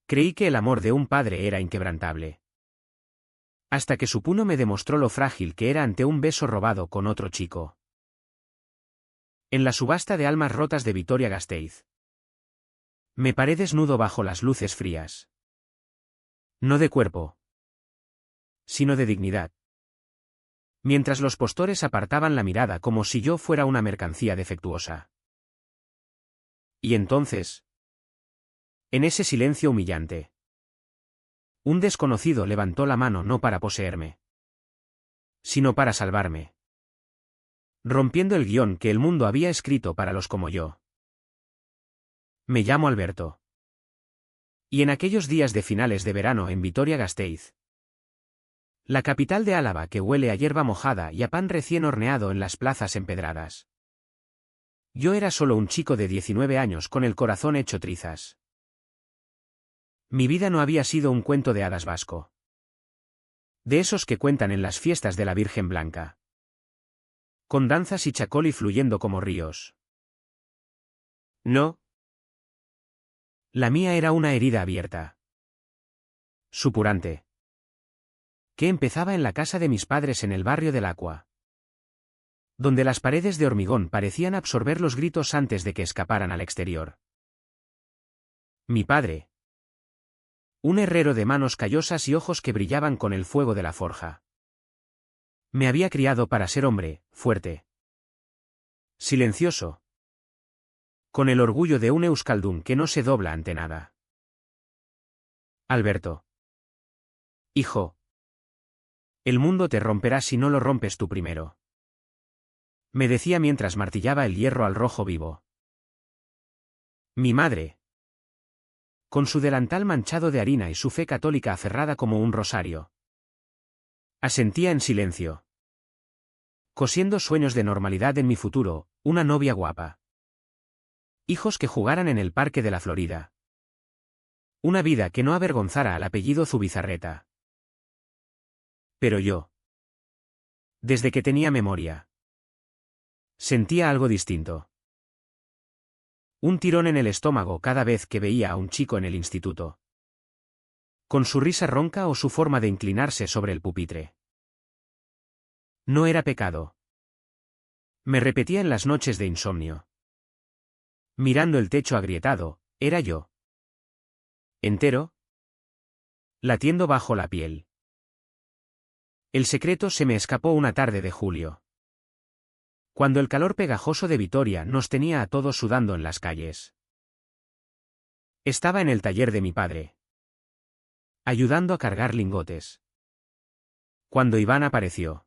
Creí que el amor de un padre era inquebrantable. Hasta que Supuno me demostró lo frágil que era ante un beso robado con otro chico. En la subasta de almas rotas de Vitoria-Gasteiz. Me paré desnudo bajo las luces frías. No de cuerpo, sino de dignidad. Mientras los postores apartaban la mirada como si yo fuera una mercancía defectuosa. Y entonces, en ese silencio humillante, un desconocido levantó la mano no para poseerme, sino para salvarme. Rompiendo el guión que el mundo había escrito para los como yo. Me llamo Alberto. Y en aquellos días de finales de verano en Vitoria-Gasteiz, la capital de Álava que huele a hierba mojada y a pan recién horneado en las plazas empedradas. Yo era solo un chico de 19 años con el corazón hecho trizas. Mi vida no había sido un cuento de hadas vasco. De esos que cuentan en las fiestas de la Virgen Blanca. Con danzas y chacoli fluyendo como ríos. No. La mía era una herida abierta. Supurante. Que empezaba en la casa de mis padres en el barrio del Aqua. Donde las paredes de hormigón parecían absorber los gritos antes de que escaparan al exterior. Mi padre. Un herrero de manos callosas y ojos que brillaban con el fuego de la forja. Me había criado para ser hombre, fuerte. Silencioso. Con el orgullo de un euskaldún que no se dobla ante nada. Alberto. Hijo. El mundo te romperá si no lo rompes tú primero. Me decía mientras martillaba el hierro al rojo vivo. Mi madre. Con su delantal manchado de harina y su fe católica aferrada como un rosario. Asentía en silencio. Cosiendo sueños de normalidad en mi futuro, una novia guapa. Hijos que jugaran en el parque de la Florida. Una vida que no avergonzara al apellido Zubizarreta. Pero yo. Desde que tenía memoria. Sentía algo distinto. Un tirón en el estómago cada vez que veía a un chico en el instituto. Con su risa ronca o su forma de inclinarse sobre el pupitre. No era pecado. Me repetía en las noches de insomnio. Mirando el techo agrietado, era yo. Entero. Latiendo bajo la piel. El secreto se me escapó una tarde de julio. Cuando el calor pegajoso de Vitoria nos tenía a todos sudando en las calles. Estaba en el taller de mi padre. Ayudando a cargar lingotes. Cuando Iván apareció.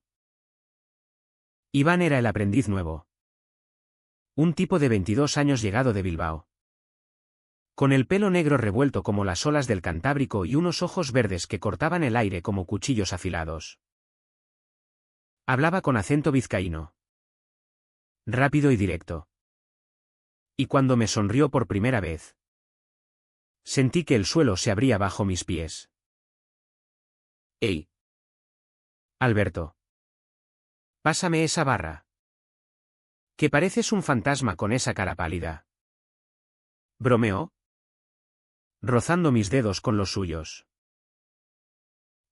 Iván era el aprendiz nuevo. Un tipo de 22 años llegado de Bilbao. Con el pelo negro revuelto como las olas del Cantábrico y unos ojos verdes que cortaban el aire como cuchillos afilados. Hablaba con acento vizcaíno. Rápido y directo. Y cuando me sonrió por primera vez, sentí que el suelo se abría bajo mis pies. ¡Ey! Alberto. Pásame esa barra. Que pareces un fantasma con esa cara pálida. ¿Bromeó? Rozando mis dedos con los suyos.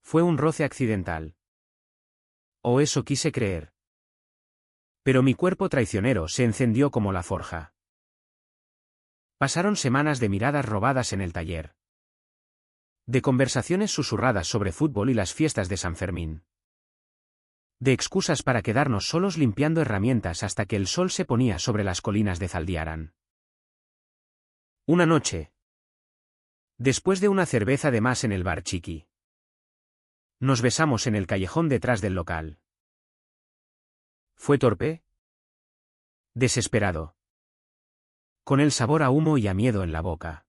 Fue un roce accidental. O eso quise creer. Pero mi cuerpo traicionero se encendió como la forja. Pasaron semanas de miradas robadas en el taller. De conversaciones susurradas sobre fútbol y las fiestas de San Fermín. De excusas para quedarnos solos limpiando herramientas hasta que el sol se ponía sobre las colinas de Zaldiaran. Una noche. Después de una cerveza de más en el bar Chiqui. Nos besamos en el callejón detrás del local. ¿Fue torpe? Desesperado. Con el sabor a humo y a miedo en la boca.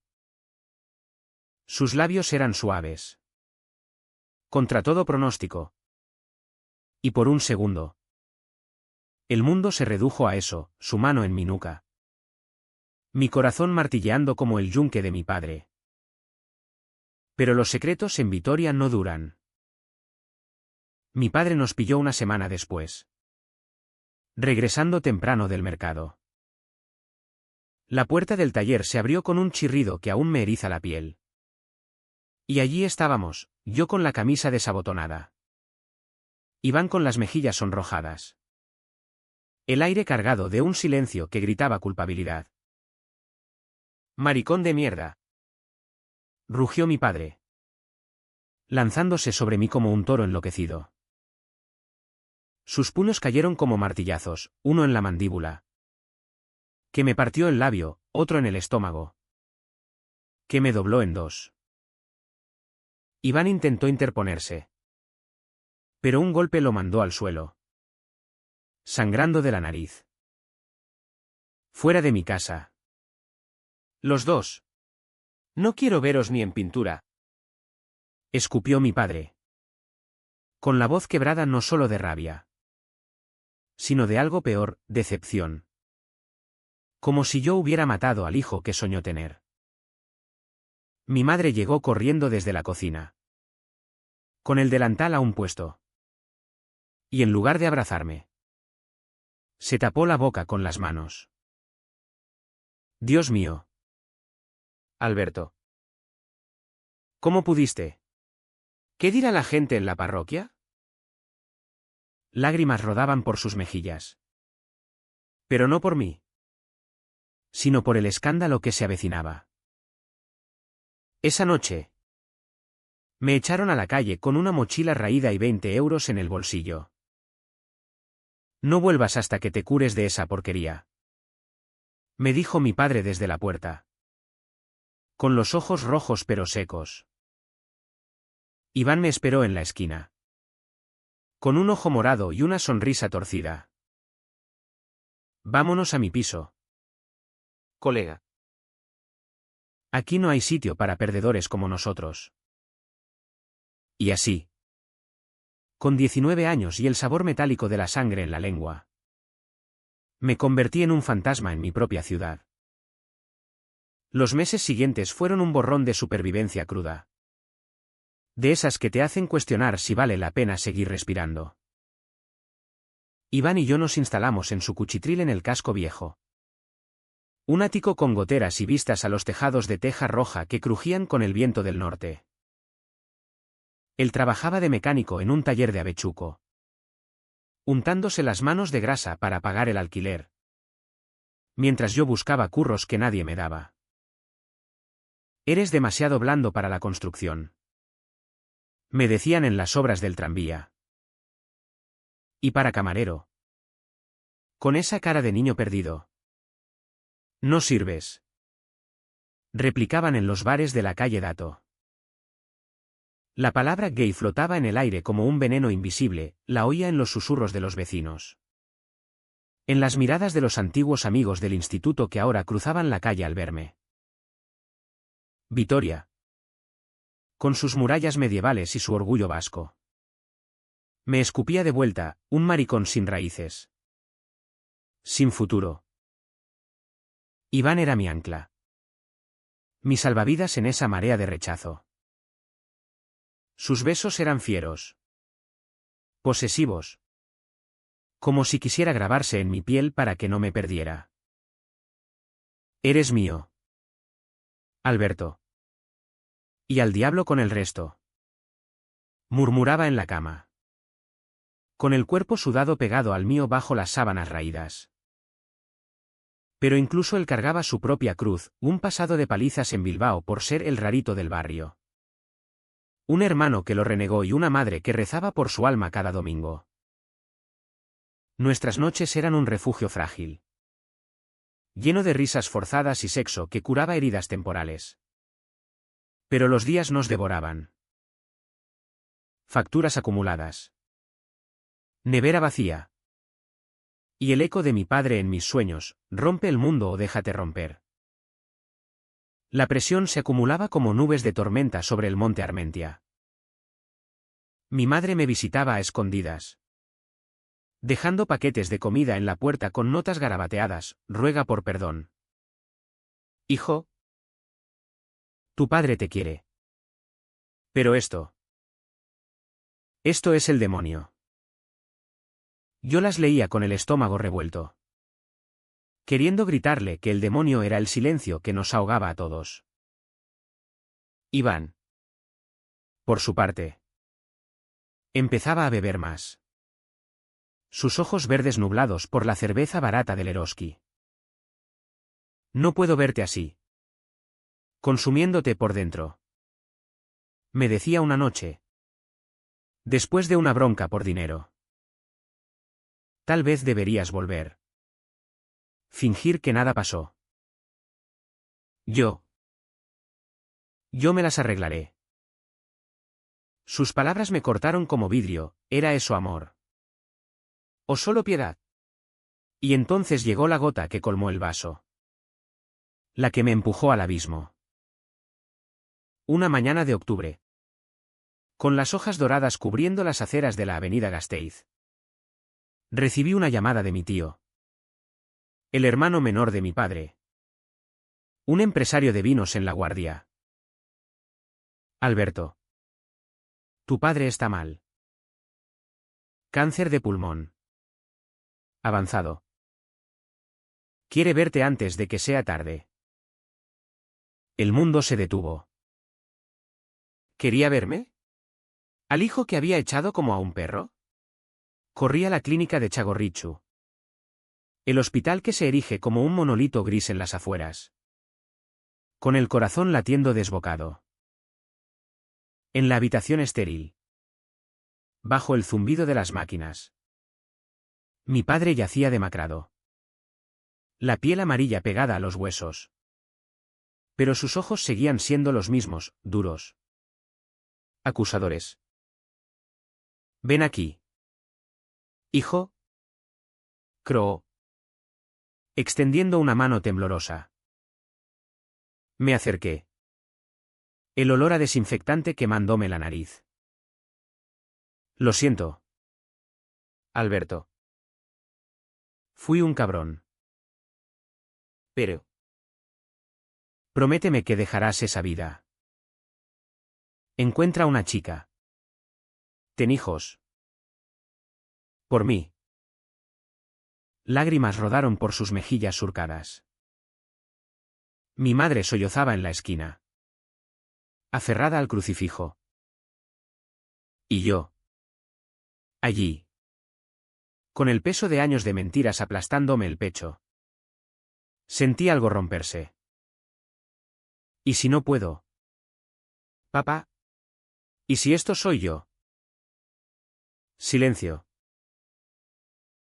Sus labios eran suaves. Contra todo pronóstico. Y por un segundo. El mundo se redujo a eso, su mano en mi nuca. Mi corazón martilleando como el yunque de mi padre. Pero los secretos en Vitoria no duran. Mi padre nos pilló una semana después. Regresando temprano del mercado. La puerta del taller se abrió con un chirrido que aún me eriza la piel. Y allí estábamos, yo con la camisa desabotonada. Iván con las mejillas sonrojadas. El aire cargado de un silencio que gritaba culpabilidad. «Maricón de mierda», rugió mi padre, lanzándose sobre mí como un toro enloquecido. Sus puños cayeron como martillazos, uno en la mandíbula, que me partió el labio, otro en el estómago, que me dobló en dos. Iván intentó interponerse, pero un golpe lo mandó al suelo, sangrando de la nariz. «Fuera de mi casa. Los dos. No quiero veros ni en pintura», escupió mi padre, con la voz quebrada no solo de rabia, sino de algo peor, decepción. Como si yo hubiera matado al hijo que soñó tener. Mi madre llegó corriendo desde la cocina, con el delantal aún puesto. Y en lugar de abrazarme, se tapó la boca con las manos. «Dios mío. Alberto. ¿Cómo pudiste? ¿Qué dirá la gente en la parroquia?». Lágrimas rodaban por sus mejillas. Pero no por mí, sino por el escándalo que se avecinaba. Esa noche me echaron a la calle con una mochila raída y 20 euros en el bolsillo. «No vuelvas hasta que te cures de esa porquería», me dijo mi padre desde la puerta, con los ojos rojos pero secos. Iván me esperó en la esquina, con un ojo morado y una sonrisa torcida. «Vámonos a mi piso, colega. Aquí no hay sitio para perdedores como nosotros». Y así, con 19 años y el sabor metálico de la sangre en la lengua, me convertí en un fantasma en mi propia ciudad. Los meses siguientes fueron un borrón de supervivencia cruda. De esas que te hacen cuestionar si vale la pena seguir respirando. Iván y yo nos instalamos en su cuchitril en el casco viejo. Un ático con goteras y vistas a los tejados de teja roja que crujían con el viento del norte. Él trabajaba de mecánico en un taller de Avechuco, untándose las manos de grasa para pagar el alquiler, mientras yo buscaba curros que nadie me daba. «Eres demasiado blando para la construcción», me decían en las obras del tranvía. «Y para camarero, con esa cara de niño perdido, no sirves», replicaban en los bares de la calle Dato. La palabra gay flotaba en el aire como un veneno invisible, la oía en los susurros de los vecinos, en las miradas de los antiguos amigos del instituto que ahora cruzaban la calle al verme. Vitoria, con sus murallas medievales y su orgullo vasco, me escupía de vuelta, un maricón sin raíces, sin futuro. Iván era mi ancla, mi salvavidas en esa marea de rechazo. Sus besos eran fieros, posesivos, como si quisiera grabarse en mi piel para que no me perdiera. «Eres mío, Alberto. Y al diablo con el resto», murmuraba en la cama, con el cuerpo sudado pegado al mío bajo las sábanas raídas. Pero incluso él cargaba su propia cruz, un pasado de palizas en Bilbao por ser el rarito del barrio. Un hermano que lo renegó y una madre que rezaba por su alma cada domingo. Nuestras noches eran un refugio frágil, lleno de risas forzadas y sexo que curaba heridas temporales. Pero los días nos devoraban. Facturas acumuladas, nevera vacía, y el eco de mi padre en mis sueños: «Rompe el mundo o déjate romper». La presión se acumulaba como nubes de tormenta sobre el monte Armentia. Mi madre me visitaba a escondidas, dejando paquetes de comida en la puerta con notas garabateadas: «Ruega por perdón. Hijo, tu padre te quiere. Pero esto es el demonio». Yo las leía con el estómago revuelto, queriendo gritarle que el demonio era el silencio que nos ahogaba a todos. «Iván», Por su parte, empezaba a beber más. Sus ojos verdes nublados por la cerveza barata del Eroski. No puedo verte así. Consumiéndote por dentro. Me decía una noche. Después de una bronca por dinero. Tal vez deberías volver. Fingir que nada pasó. Yo me las arreglaré. Sus palabras me cortaron como vidrio. ¿Era eso amor? ¿O solo piedad? Y entonces llegó la gota que colmó el vaso. La que me empujó al abismo. Una mañana de octubre. Con las hojas doradas cubriendo las aceras de la avenida Gasteiz. Recibí una llamada de mi tío. El hermano menor de mi padre. Un empresario de vinos en La Guardia. Alberto. Tu padre está mal. Cáncer de pulmón. Avanzado. Quiere verte antes de que sea tarde. El mundo se detuvo. ¿Quería verme? ¿Al hijo que había echado como a un perro? Corrí a la clínica de Txagorritxu. El hospital que se erige como un monolito gris en las afueras. Con el corazón latiendo desbocado. En la habitación estéril. Bajo el zumbido de las máquinas. Mi padre yacía demacrado. La piel amarilla pegada a los huesos. Pero sus ojos seguían siendo los mismos, duros. Acusadores. Ven aquí. Hijo. Croó. Extendiendo una mano temblorosa. Me acerqué. El olor a desinfectante quemándome la nariz. Lo siento. Alberto. Fui un cabrón. Pero. Prométeme que dejarás esa vida. Encuentra una chica. Ten hijos. Por mí. Lágrimas rodaron por sus mejillas surcadas. Mi madre sollozaba en la esquina. Aferrada al crucifijo. Y yo. Allí. Con el peso de años de mentiras aplastándome el pecho. Sentí algo romperse. ¿Y si no puedo? Papá. ¿Y si esto soy yo? Silencio.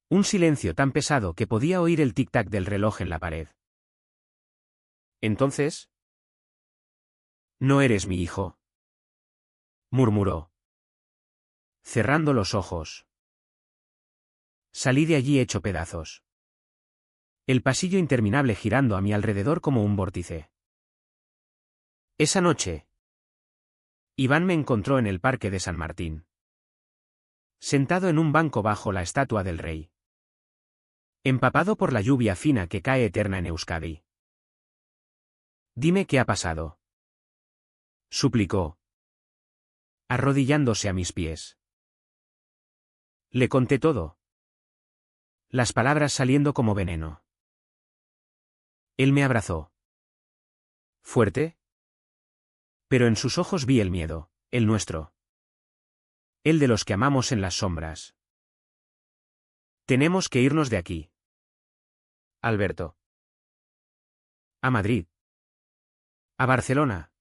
Un silencio tan pesado que podía oír el tic-tac del reloj en la pared. Entonces. No eres mi hijo. Murmuró. Cerrando los ojos. Salí de allí hecho pedazos. El pasillo interminable girando a mi alrededor como un vórtice. Esa noche. Iván me encontró en el parque de San Martín. Sentado en un banco bajo la estatua del rey. Empapado por la lluvia fina que cae eterna en Euskadi. Dime qué ha pasado. Suplicó. Arrodillándose a mis pies. Le conté todo. Las palabras saliendo como veneno. Él me abrazó. Fuerte. Pero en sus ojos vi el miedo, el nuestro. El de los que amamos en las sombras. Tenemos que irnos de aquí. Alberto. A Madrid. A Barcelona.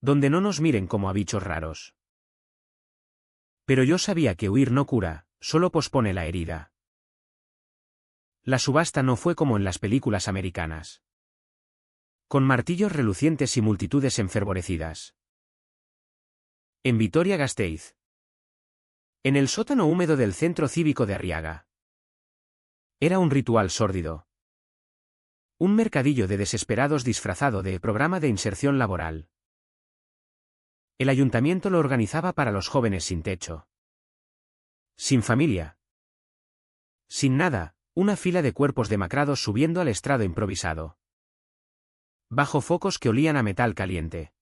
Donde no nos miren como a bichos raros. Pero yo sabía que huir no cura, solo pospone la herida. La subasta no fue como en las películas americanas. Con martillos relucientes y multitudes enfervorecidas. En Vitoria-Gasteiz. En el sótano húmedo del centro cívico de Arriaga. Era un ritual sórdido. Un mercadillo de desesperados disfrazado de programa de inserción laboral. El ayuntamiento lo organizaba para los jóvenes sin techo. Sin familia. Sin nada, una fila de cuerpos demacrados subiendo al estrado improvisado. Bajo focos que olían a metal caliente.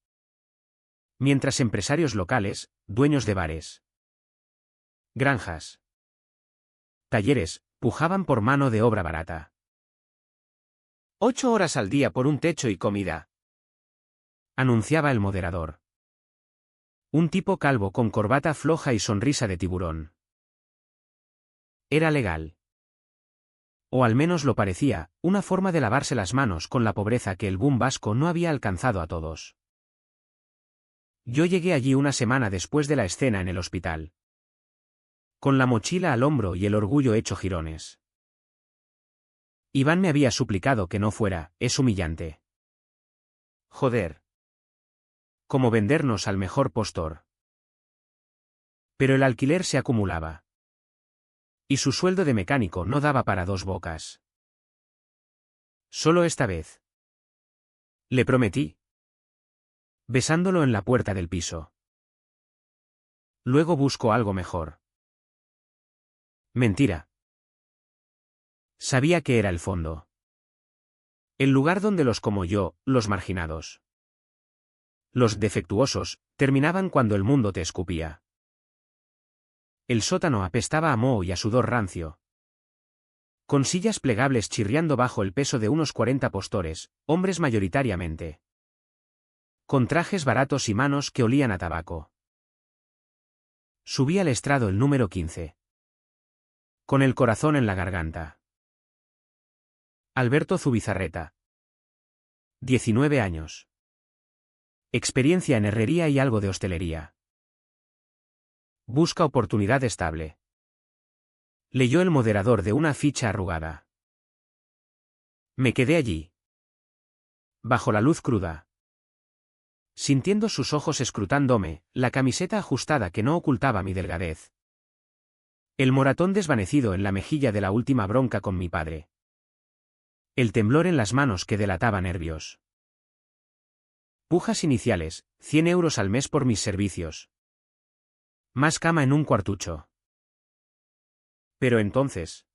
Mientras empresarios locales, dueños de bares, granjas, talleres, pujaban por mano de obra barata. 8 horas al día por un techo y comida. Anunciaba el moderador. Un tipo calvo con corbata floja y sonrisa de tiburón. Era legal. O al menos lo parecía, una forma de lavarse las manos con la pobreza que el boom vasco no había alcanzado a todos. Yo llegué allí una semana después de la escena en el hospital. Con la mochila al hombro y el orgullo hecho jirones. Iván me había suplicado que no fuera, es humillante. Joder. Como vendernos al mejor postor. Pero el alquiler se acumulaba. Y su sueldo de mecánico no daba para dos bocas. Solo esta vez. Le prometí. Besándolo en la puerta del piso. Luego busco algo mejor. Mentira. Sabía que era el fondo. El lugar donde los como yo, los marginados. Los defectuosos, terminaban cuando el mundo te escupía. El sótano apestaba a moho y a sudor rancio. Con sillas plegables chirriando bajo el peso de unos 40 postores, hombres mayoritariamente. Con trajes baratos y manos que olían a tabaco. Subí al estrado el número 15. Con el corazón en la garganta. Alberto Zubizarreta. 19 años. Experiencia en herrería y algo de hostelería. Busca oportunidad estable. Leyó el moderador de una ficha arrugada. Me quedé allí. Bajo la luz cruda. Sintiendo sus ojos escrutándome, la camiseta ajustada que no ocultaba mi delgadez. El moratón desvanecido en la mejilla de la última bronca con mi padre. El temblor en las manos que delataba nervios. Pujas iniciales, 100 euros al mes por mis servicios. Más cama en un cuartucho. Pero entonces.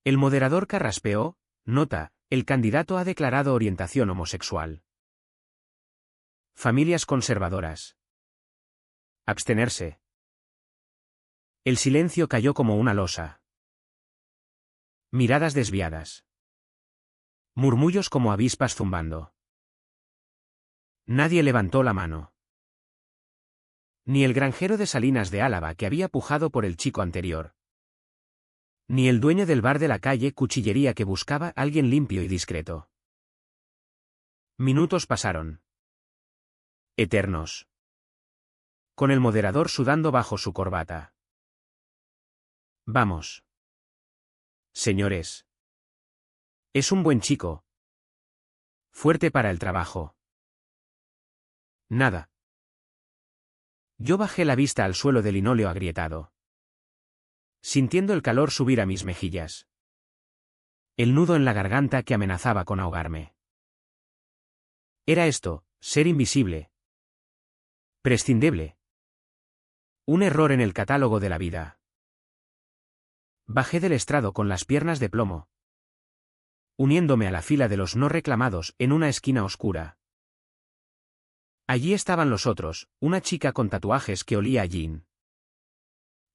El moderador carraspeó, nota, el candidato ha declarado orientación homosexual. Familias conservadoras. Abstenerse. El silencio cayó como una losa. Miradas desviadas. Murmullos como avispas zumbando. Nadie levantó la mano. Ni el granjero de Salinas de Álava que había pujado por el chico anterior. Ni el dueño del bar de la calle Cuchillería que buscaba a alguien limpio y discreto. Minutos pasaron. Eternos. Con el moderador sudando bajo su corbata. Vamos. Señores. Es un buen chico. Fuerte para el trabajo. Nada. Yo bajé la vista al suelo de linóleo agrietado. Sintiendo el calor subir a mis mejillas. El nudo en la garganta que amenazaba con ahogarme. Era esto, ser invisible. Prescindible. Un error en el catálogo de la vida. Bajé del estrado con las piernas de plomo. Uniéndome a la fila de los no reclamados en una esquina oscura. Allí estaban los otros, una chica con tatuajes que olía a gin.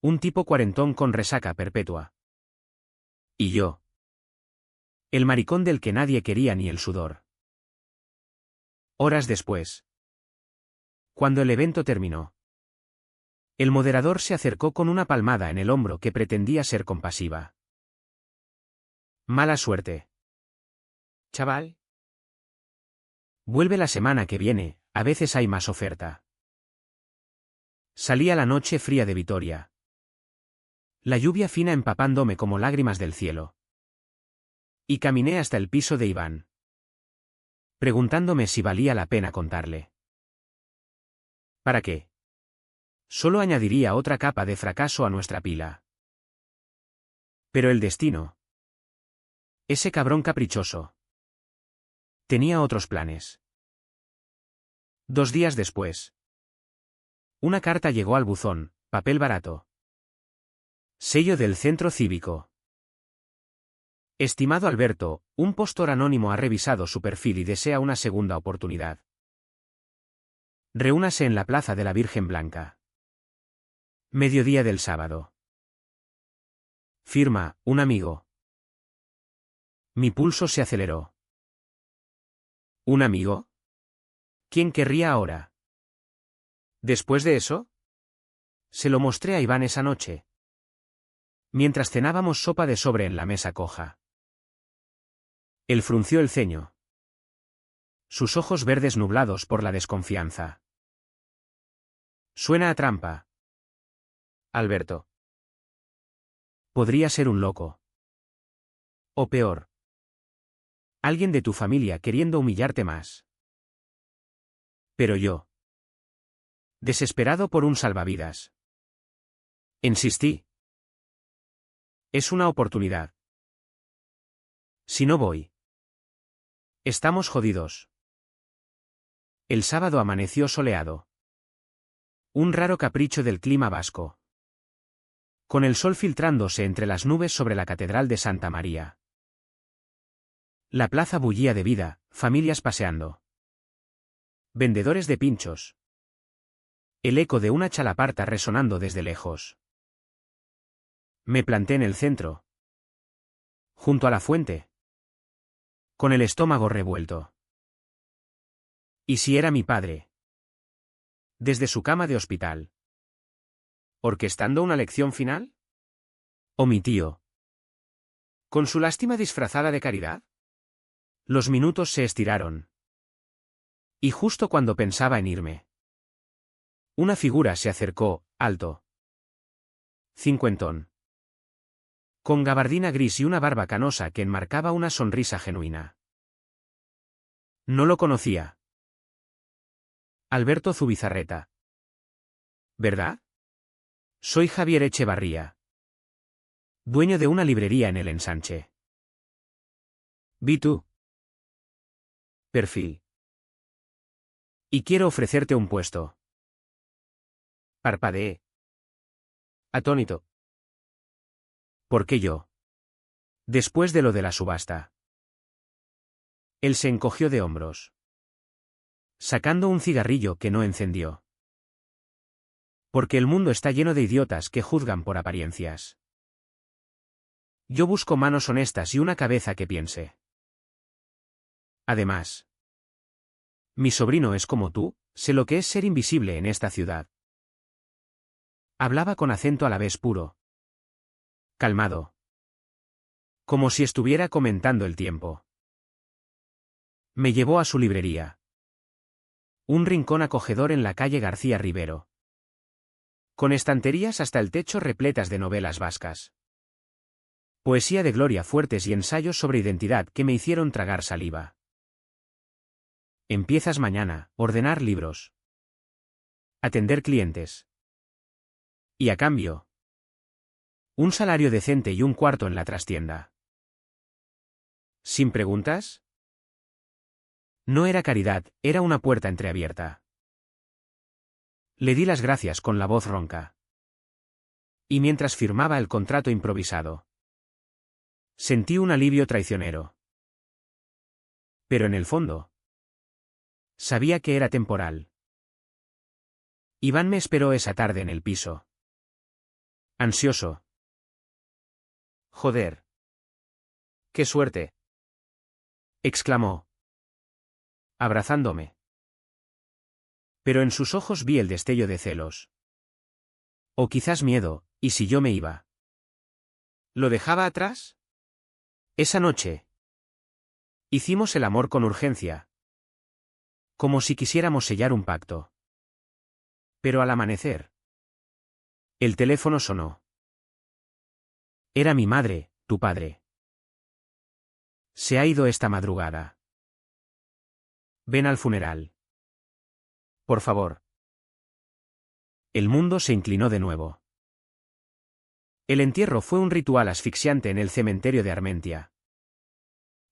Un tipo cuarentón con resaca perpetua. Y yo. El maricón del que nadie quería ni el sudor. Horas después. Cuando el evento terminó. El moderador se acercó con una palmada en el hombro que pretendía ser compasiva. Mala suerte. Chaval. Vuelve la semana que viene, a veces hay más oferta. Salí a la noche fría de Vitoria. La lluvia fina empapándome como lágrimas del cielo. Y caminé hasta el piso de Iván. Preguntándome si valía la pena contarle. ¿Para qué? Solo añadiría otra capa de fracaso a nuestra pila. Pero el destino. Ese cabrón caprichoso. Tenía otros planes. 2 días después. Una carta llegó al buzón, papel barato. Sello del centro cívico. Estimado Alberto, un postor anónimo ha revisado su perfil y desea una segunda oportunidad. Reúnase en la Plaza de la Virgen Blanca. Mediodía del sábado. Firma, un amigo. Mi pulso se aceleró. ¿Un amigo? ¿Quién querría ahora? Después de eso, se lo mostré a Iván esa noche, mientras cenábamos sopa de sobre en la mesa coja. Él frunció el ceño. Sus ojos verdes nublados por la desconfianza. Suena a trampa. Alberto. Podría ser un loco. O peor. Alguien de tu familia queriendo humillarte más. Pero yo. Desesperado por un salvavidas. Insistí. Es una oportunidad. Si no voy. Estamos jodidos. El sábado amaneció soleado. Un raro capricho del clima vasco. Con el sol filtrándose entre las nubes sobre la Catedral de Santa María. La plaza bullía de vida, familias paseando. Vendedores de pinchos. El eco de una chalaparta resonando desde lejos. Me planté en el centro. Junto a la fuente. Con el estómago revuelto. ¿Y si era mi padre? Desde su cama de hospital. ¿Orquestando una lección final? ¿O mi tío? ¿Con su lástima disfrazada de caridad? Los minutos se estiraron. Y justo cuando pensaba en irme. Una figura se acercó, alto. Cincuentón. Con gabardina gris y una barba canosa que enmarcaba una sonrisa genuina. No lo conocía. Alberto Zubizarreta. ¿Verdad? Soy Javier Echevarría. Dueño de una librería en el Ensanche. Vi tu perfil. Y quiero ofrecerte un puesto. Parpadeé. Atónito. ¿Por qué yo? Después de lo de la subasta. Él se encogió de hombros. Sacando un cigarrillo que no encendió. Porque el mundo está lleno de idiotas que juzgan por apariencias. Yo busco manos honestas y una cabeza que piense. Además, mi sobrino es como tú, sé lo que es ser invisible en esta ciudad. Hablaba con acento a la vez puro. Calmado. Como si estuviera comentando el tiempo. Me llevó a su librería. Un rincón acogedor en la calle García Rivero. Con estanterías hasta el techo repletas de novelas vascas. Poesía de Gloria Fuertes y ensayos sobre identidad que me hicieron tragar saliva. Empiezas mañana, ordenar libros. Atender clientes. Y a cambio, un salario decente y un cuarto en la trastienda. ¿Sin preguntas? No era caridad, era una puerta entreabierta. Le di las gracias con la voz ronca. Y mientras firmaba el contrato improvisado, sentí un alivio traicionero. Pero en el fondo, sabía que era temporal. Iván me esperó esa tarde en el piso. Ansioso. Joder. ¡Qué suerte! Exclamó. Abrazándome. Pero en sus ojos vi el destello de celos. O quizás miedo, ¿y si yo me iba? ¿Lo dejaba atrás? Esa noche. Hicimos el amor con urgencia. Como si quisiéramos sellar un pacto. Pero al amanecer. El teléfono sonó. Era mi madre, tu padre. Se ha ido esta madrugada. Ven al funeral. Por favor. El mundo se inclinó de nuevo. El entierro fue un ritual asfixiante en el cementerio de Armentia.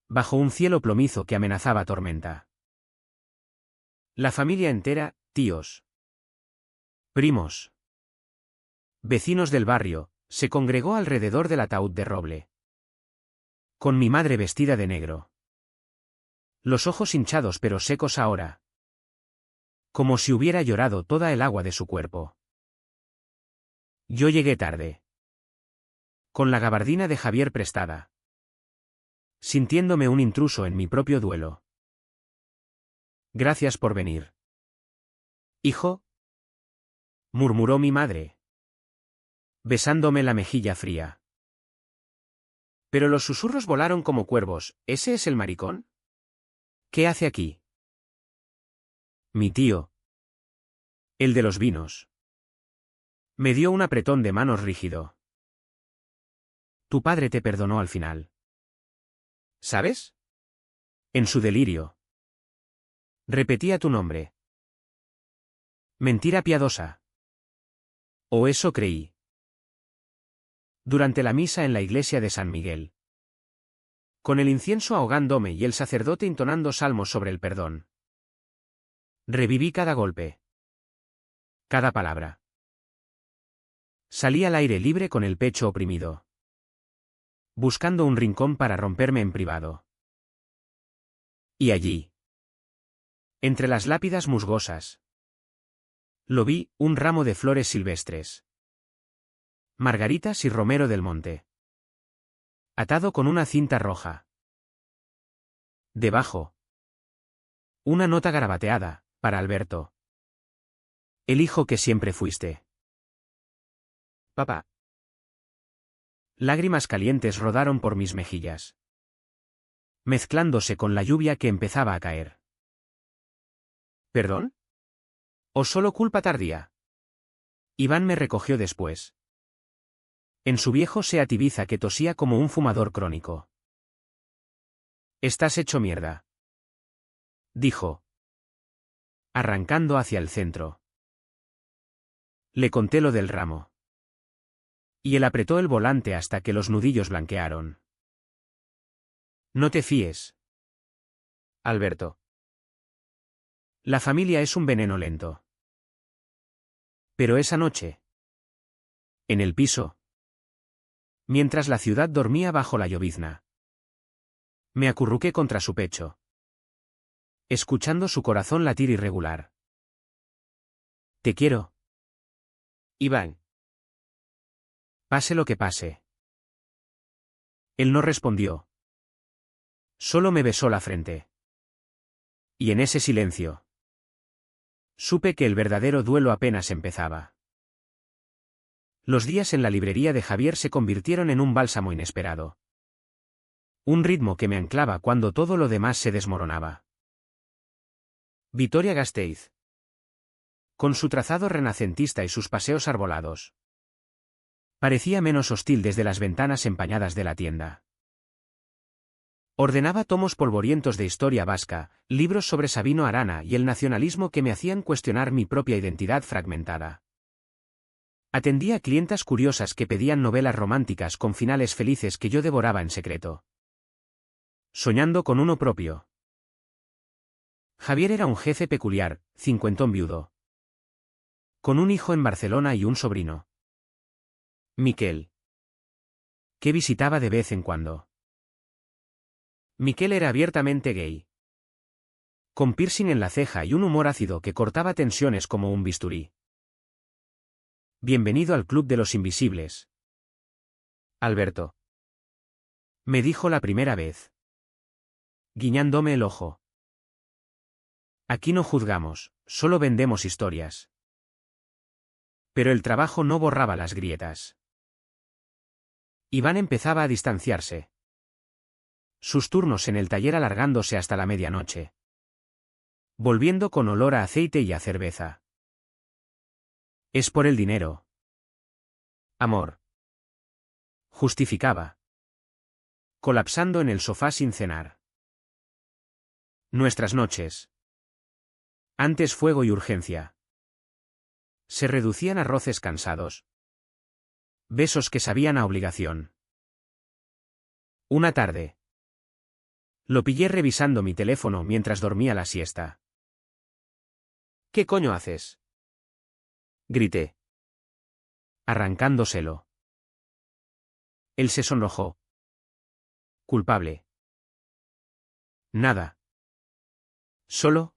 Bajo un cielo plomizo que amenazaba tormenta. La familia entera, tíos, primos, vecinos del barrio, se congregó alrededor del ataúd de roble. Con mi madre vestida de negro. Los ojos hinchados pero secos ahora. Como si hubiera llorado toda el agua de su cuerpo. Yo llegué tarde. Con la gabardina de Javier prestada. Sintiéndome un intruso en mi propio duelo. Gracias por venir. Hijo. murmuró mi madre, besándome la mejilla fría. Pero los susurros volaron como cuervos. ¿Ese es el maricón? ¿Qué hace aquí? Mi tío. El de los vinos. Me dio un apretón de manos rígido. Tu padre te perdonó al final. ¿Sabes? En su delirio. Repetía tu nombre. Mentira piadosa. O eso creí. Durante la misa en la iglesia de San Miguel. Con el incienso ahogándome y el sacerdote intonando salmos sobre el perdón. Reviví cada golpe. Cada palabra. Salí al aire libre con el pecho oprimido. Buscando un rincón para romperme en privado. Y allí. Entre las lápidas musgosas. Lo vi, un ramo de flores silvestres. Margaritas y romero del monte. Atado con una cinta roja. Debajo. Una nota garabateada, para Alberto. El hijo que siempre fuiste. Papá. Lágrimas calientes rodaron por mis mejillas. Mezclándose con la lluvia que empezaba a caer. ¿Perdón? ¿O solo culpa tardía? Iván me recogió después. En su viejo Seat Ibiza que tosía como un fumador crónico. Estás hecho mierda. Dijo. Arrancando hacia el centro. Le conté lo del ramo. Y él apretó el volante hasta que los nudillos blanquearon. No te fíes. Alberto. La familia es un veneno lento. Pero esa noche. En el piso. Mientras la ciudad dormía bajo la llovizna. Me acurruqué contra su pecho. Escuchando su corazón latir irregular. Te quiero. Iván. Pase lo que pase. Él no respondió. Solo me besó la frente. Y en ese silencio. Supe que el verdadero duelo apenas empezaba. Los días en la librería de Javier se convirtieron en un bálsamo inesperado. Un ritmo que me anclaba cuando todo lo demás se desmoronaba. Vitoria-Gasteiz. Con su trazado renacentista y sus paseos arbolados. Parecía menos hostil desde las ventanas empañadas de la tienda. Ordenaba tomos polvorientos de historia vasca, libros sobre Sabino Arana y el nacionalismo que me hacían cuestionar mi propia identidad fragmentada. Atendía a clientas curiosas que pedían novelas románticas con finales felices que yo devoraba en secreto. Soñando con uno propio. Javier era un jefe peculiar, cincuentón viudo. Con un hijo en Barcelona y un sobrino. Miquel. Que visitaba de vez en cuando. Miquel era abiertamente gay. Con piercing en la ceja y un humor ácido que cortaba tensiones como un bisturí. Bienvenido al Club de los Invisibles. Alberto. Me dijo la primera vez. Guiñándome el ojo. Aquí no juzgamos, solo vendemos historias. Pero el trabajo no borraba las grietas. Iván empezaba a distanciarse. Sus turnos en el taller alargándose hasta la medianoche. Volviendo con olor a aceite y a cerveza. Es por el dinero. Amor. Justificaba. Colapsando en el sofá sin cenar. Nuestras noches. Antes fuego y urgencia. Se reducían a roces cansados. Besos que sabían a obligación. Una tarde. Lo pillé revisando mi teléfono mientras dormía la siesta. ¿Qué coño haces? Grité. Arrancándoselo. Él se sonrojó. Culpable. Nada. Solo.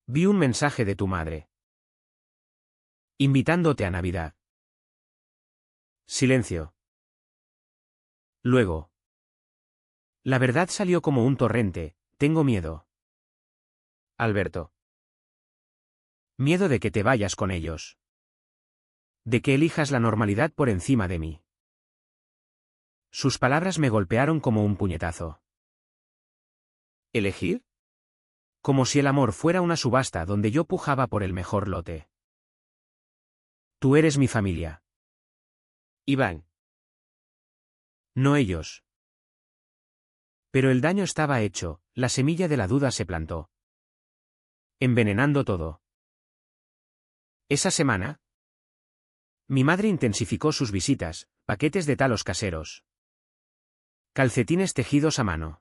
Vi un mensaje de tu madre. Invitándote a Navidad. Silencio. Luego. La verdad salió como un torrente, tengo miedo. Alberto. Miedo de que te vayas con ellos. De que elijas la normalidad por encima de mí. Sus palabras me golpearon como un puñetazo. ¿Elegir? Como si el amor fuera una subasta donde yo pujaba por el mejor lote. Tú eres mi familia. Iván. No ellos. Pero el daño estaba hecho, la semilla de la duda se plantó. Envenenando todo. Esa semana, mi madre intensificó sus visitas, paquetes de talos caseros. Calcetines tejidos a mano.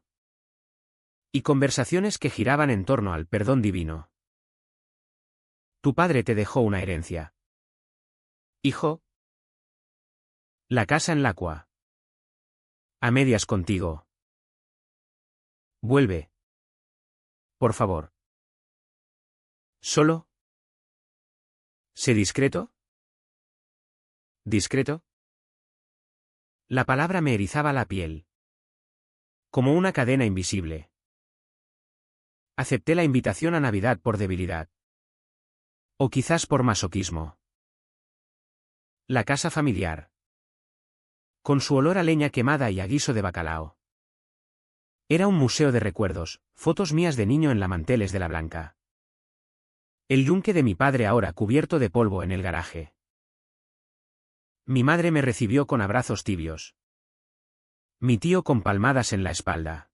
Y conversaciones que giraban en torno al perdón divino. Tu padre te dejó una herencia. Hijo. La casa en Lacua. A medias contigo. Vuelve. Por favor. ¿Solo? ¿Sé discreto? ¿Discreto? La palabra me erizaba la piel. Como una cadena invisible. Acepté la invitación a Navidad por debilidad. O quizás por masoquismo. La casa familiar. Con su olor a leña quemada y a guiso de bacalao. Era un museo de recuerdos, fotos mías de niño en la manteles de la Blanca. El yunque de mi padre ahora cubierto de polvo en el garaje. Mi madre me recibió con abrazos tibios. Mi tío con palmadas en la espalda.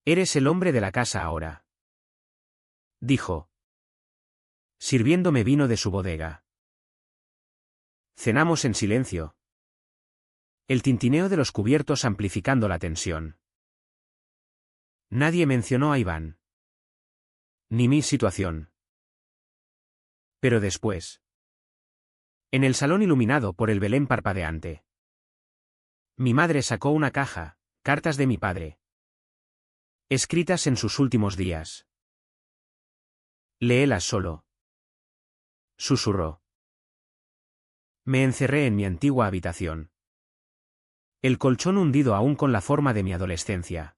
Eres el hombre de la casa ahora. Dijo. Sirviéndome vino de su bodega. Cenamos en silencio. El tintineo de los cubiertos amplificando la tensión. Nadie mencionó a Iván. Ni mi situación. Pero después. En el salón iluminado por el Belén parpadeante. Mi madre sacó una caja, cartas de mi padre. Escritas en sus últimos días. Léelas solo. Susurró. Me encerré en mi antigua habitación. El colchón hundido aún con la forma de mi adolescencia.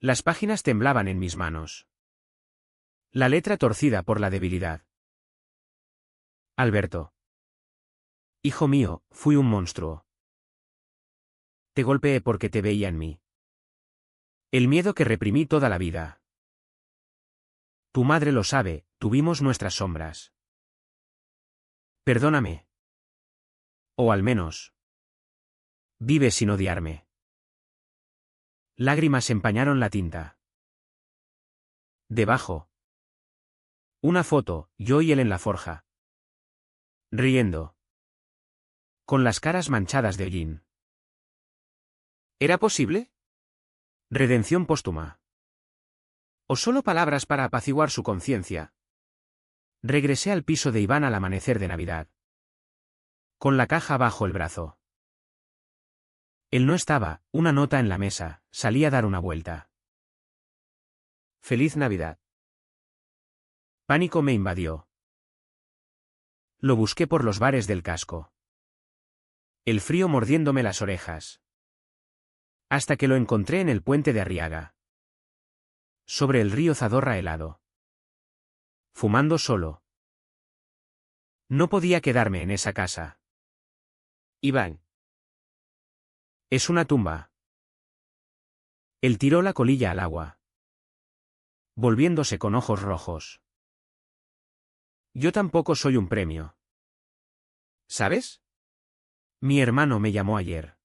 Las páginas temblaban en mis manos. La letra torcida por la debilidad. Alberto. Hijo mío, fui un monstruo. Te golpeé porque te veía en mí. El miedo que reprimí toda la vida. Tu madre lo sabe, tuvimos nuestras sombras. Perdóname. O al menos. Vive sin odiarme. Lágrimas empañaron la tinta. Debajo. Una foto, yo y él en la forja. Riendo. Con las caras manchadas de hollín. ¿Era posible? Redención póstuma. ¿O solo palabras para apaciguar su conciencia? Regresé al piso de Iván al amanecer de Navidad. Con la caja bajo el brazo. Él no estaba, una nota en la mesa, salí a dar una vuelta. Feliz Navidad. Pánico me invadió. Lo busqué por los bares del casco. El frío mordiéndome las orejas. Hasta que lo encontré en el puente de Arriaga. Sobre el río Zadorra helado. Fumando solo. No podía quedarme en esa casa. Iván. Es una tumba. Él tiró la colilla al agua. Volviéndose con ojos rojos. Yo tampoco soy un premio. ¿Sabes? Mi hermano me llamó ayer.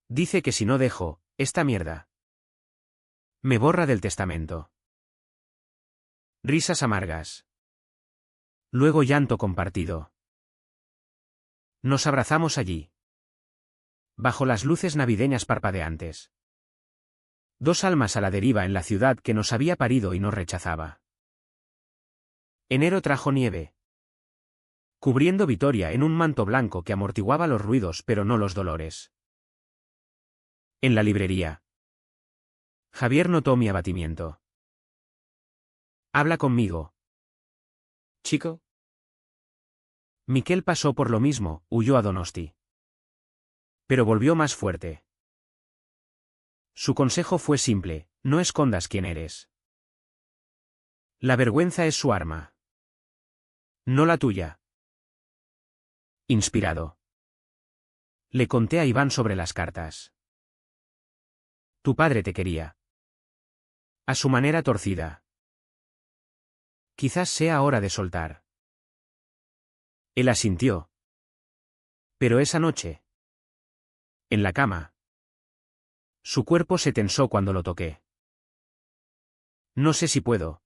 Dice que si no dejo, esta mierda. Me borra del testamento. Risas amargas. Luego llanto compartido. Nos abrazamos allí. Bajo las luces navideñas parpadeantes. Dos almas a la deriva en la ciudad que nos había parido y nos rechazaba. Enero trajo nieve. Cubriendo Vitoria en un manto blanco que amortiguaba los ruidos pero no los dolores. En la librería. Javier notó mi abatimiento. Habla conmigo. Chico. Miquel pasó por lo mismo, huyó a Donosti. Pero volvió más fuerte. Su consejo fue simple, no escondas quién eres. La vergüenza es su arma. No la tuya. Inspirado. Le conté a Iván sobre las cartas. Tu padre te quería. A su manera torcida. Quizás sea hora de soltar. Él asintió. Pero esa noche. En la cama. Su cuerpo se tensó cuando lo toqué. No sé si puedo.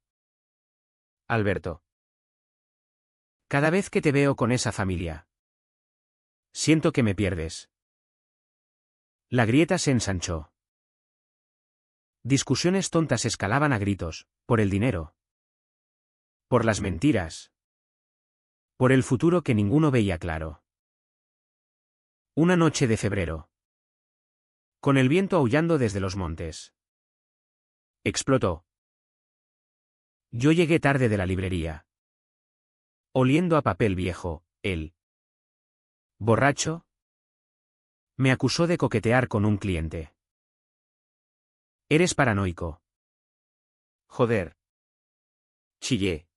Alberto. Cada vez que te veo con esa familia. Siento que me pierdes. La grieta se ensanchó. Discusiones tontas escalaban a gritos, por el dinero. Por las mentiras. Por el futuro que ninguno veía claro. Una noche de febrero. Con el viento aullando desde los montes. Explotó. Yo llegué tarde de la librería. Oliendo a papel viejo, él. Borracho. Me acusó de coquetear con un cliente. Eres paranoico. Joder. Chillé.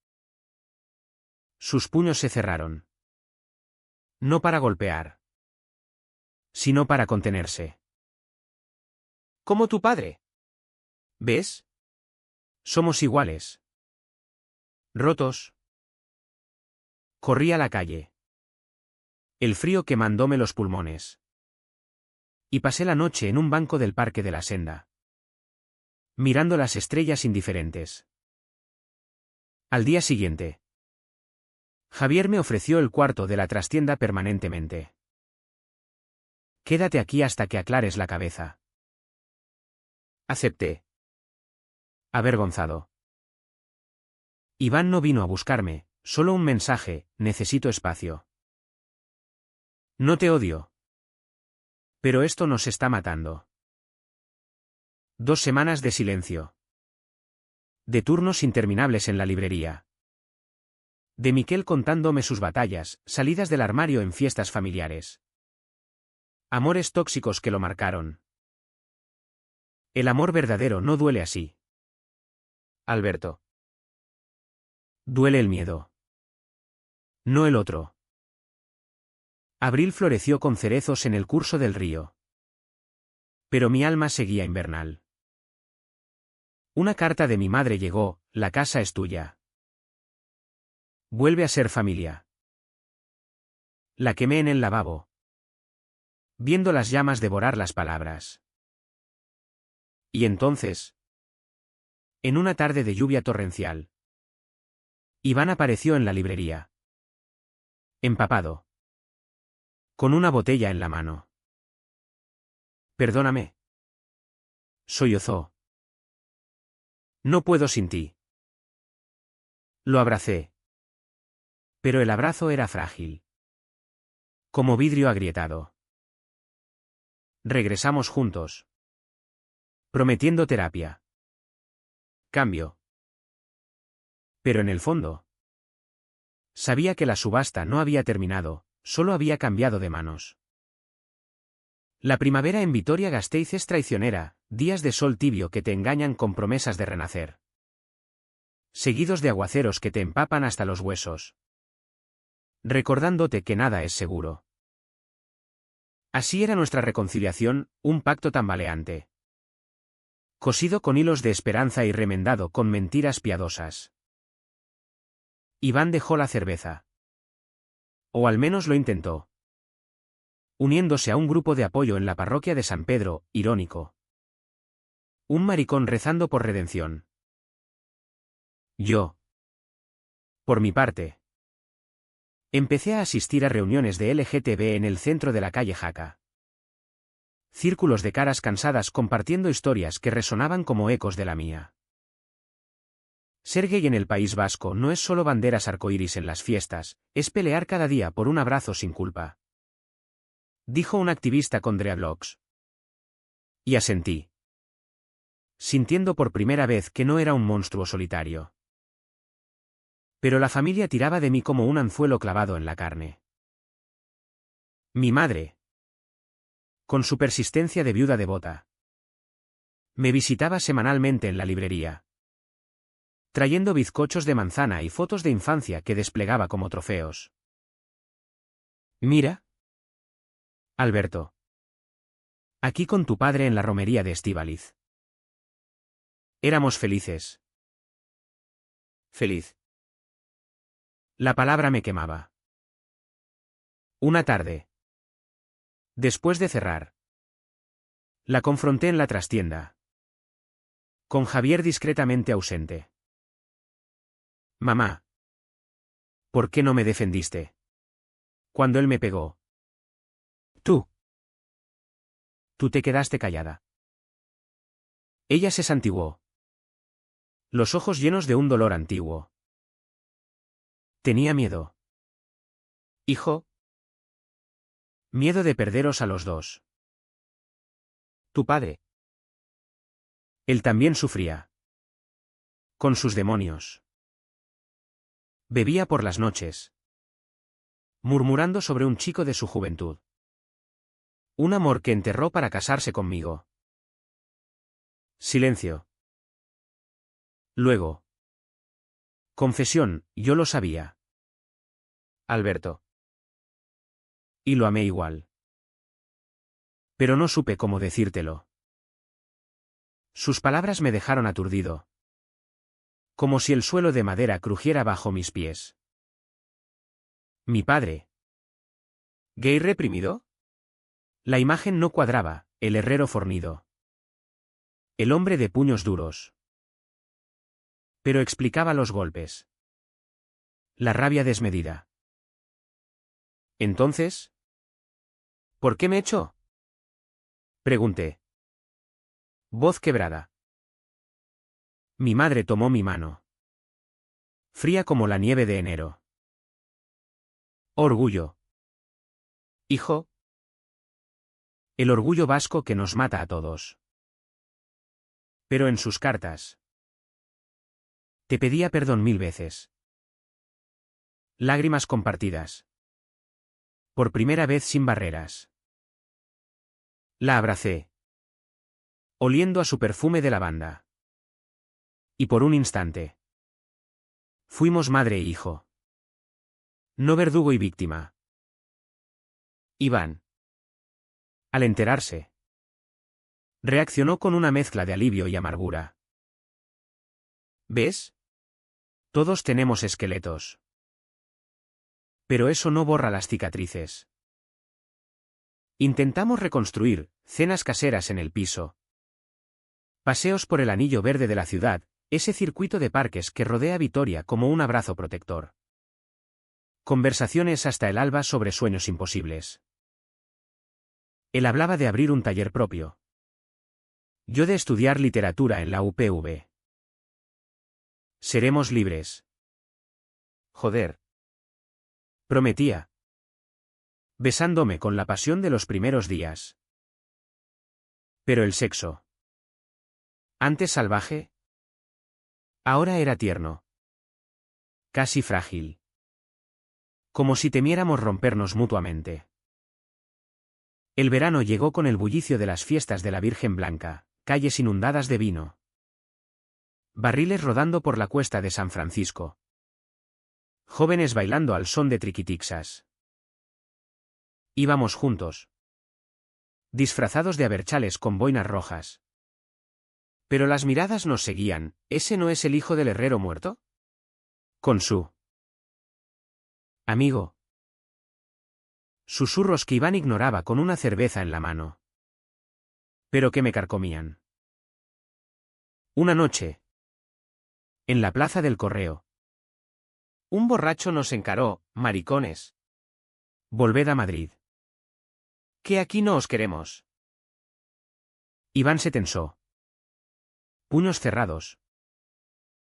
Sus puños se cerraron. No para golpear. Sino para contenerse. Como tu padre. ¿Ves? Somos iguales. Rotos. Corrí a la calle. El frío quemándome los pulmones. Y pasé la noche en un banco del Parque de la Senda. Mirando las estrellas indiferentes. Al día siguiente. Javier me ofreció el cuarto de la trastienda permanentemente. Quédate aquí hasta que aclares la cabeza. Acepté. Avergonzado. Iván no vino a buscarme, solo un mensaje: necesito espacio. No te odio. Pero esto nos está matando. 2 semanas de silencio. De turnos interminables en la librería. De Miquel contándome sus batallas, salidas del armario en fiestas familiares. Amores tóxicos que lo marcaron. El amor verdadero no duele así. Alberto. Duele el miedo. No el otro. Abril floreció con cerezos en el curso del río. Pero mi alma seguía invernal. Una carta de mi madre llegó: la casa es tuya. Vuelve a ser familia. La quemé en el lavabo. Viendo las llamas devorar las palabras. Y entonces. En una tarde de lluvia torrencial. Iván apareció en la librería. Empapado. Con una botella en la mano. Perdóname. Sollozó. No puedo sin ti. Lo abracé. Pero el abrazo era frágil. Como vidrio agrietado. Regresamos juntos. Prometiendo terapia. Cambio. Pero en el fondo. Sabía que la subasta no había terminado, solo había cambiado de manos. La primavera en Vitoria-Gasteiz es traicionera, días de sol tibio que te engañan con promesas de renacer. Seguidos de aguaceros que te empapan hasta los huesos. Recordándote que nada es seguro. Así era nuestra reconciliación, un pacto tambaleante. Cosido con hilos de esperanza y remendado con mentiras piadosas. Iván dejó la cerveza. O al menos lo intentó. Uniéndose a un grupo de apoyo en la parroquia de San Pedro, irónico. Un maricón rezando por redención. Yo. Por mi parte. Empecé a asistir a reuniones de LGTB en el centro de la calle Jaca. Círculos de caras cansadas compartiendo historias que resonaban como ecos de la mía. Ser gay en el País Vasco no es solo banderas arcoíris en las fiestas, es pelear cada día por un abrazo sin culpa. Dijo un activista con dreadlocks. Y asentí. Sintiendo por primera vez que no era un monstruo solitario. Pero la familia tiraba de mí como un anzuelo clavado en la carne. Mi madre. Con su persistencia de viuda devota. Me visitaba semanalmente en la librería. trayendo bizcochos de manzana y fotos de infancia que desplegaba como trofeos. Mira, Alberto. Aquí con tu padre en la romería de Estíbaliz. Éramos felices. Feliz. La palabra me quemaba. Una tarde. Después de cerrar. La confronté en la trastienda. Con Javier discretamente ausente. Mamá. ¿Por qué no me defendiste? Cuando él me pegó. Tú. Tú te quedaste callada. Ella se santiguó. Los ojos llenos de un dolor antiguo. Tenía miedo. Hijo. Miedo de perderos a los dos. Tu padre. Él también sufría. Con sus demonios. Bebía por las noches. Murmurando sobre un chico de su juventud. Un amor que enterró para casarse conmigo. Silencio. Luego. Confesión, yo lo sabía. Alberto. Y lo amé igual. Pero no supe cómo decírtelo. Sus palabras me dejaron aturdido. Como si el suelo de madera crujiera bajo mis pies. Mi padre. ¿Gay reprimido? La imagen no cuadraba, el herrero fornido. El hombre de puños duros. Pero explicaba los golpes. La rabia desmedida. Entonces, ¿por qué me echó? Pregunté. Voz quebrada. Mi madre tomó mi mano. Fría como la nieve de enero. Orgullo. Hijo. El orgullo vasco que nos mata a todos. Pero en sus cartas. Te pedía perdón 1000 veces. Lágrimas compartidas. Por primera vez sin barreras. La abracé. Oliendo a su perfume de lavanda. Y por un instante. Fuimos madre e hijo. No verdugo y víctima. Iván. Al enterarse. Reaccionó con una mezcla de alivio y amargura. ¿Ves? Todos tenemos esqueletos. Pero eso no borra las cicatrices. Intentamos reconstruir, cenas caseras en el piso. Paseos por el anillo verde de la ciudad, ese circuito de parques que rodea Vitoria como un abrazo protector. Conversaciones hasta el alba sobre sueños imposibles. Él hablaba de abrir un taller propio. Yo de estudiar literatura en la UPV. Seremos libres. Joder. Prometía. Besándome con la pasión de los primeros días. Pero el sexo. Antes salvaje. Ahora era tierno. Casi frágil. Como si temiéramos rompernos mutuamente. El verano llegó con el bullicio de las fiestas de la Virgen Blanca, calles inundadas de vino. Barriles rodando por la cuesta de San Francisco. Jóvenes bailando al son de triquitixas. Íbamos juntos. Disfrazados de aberchales con boinas rojas. Pero las miradas nos seguían. ¿Ese no es el hijo del herrero muerto? Con su amigo. Susurros que Iván ignoraba con una cerveza en la mano. Pero que me carcomían. Una noche. En la plaza del Correo. Un borracho nos encaró, maricones. Volved a Madrid. Que aquí no os queremos. Iván se tensó. Puños cerrados.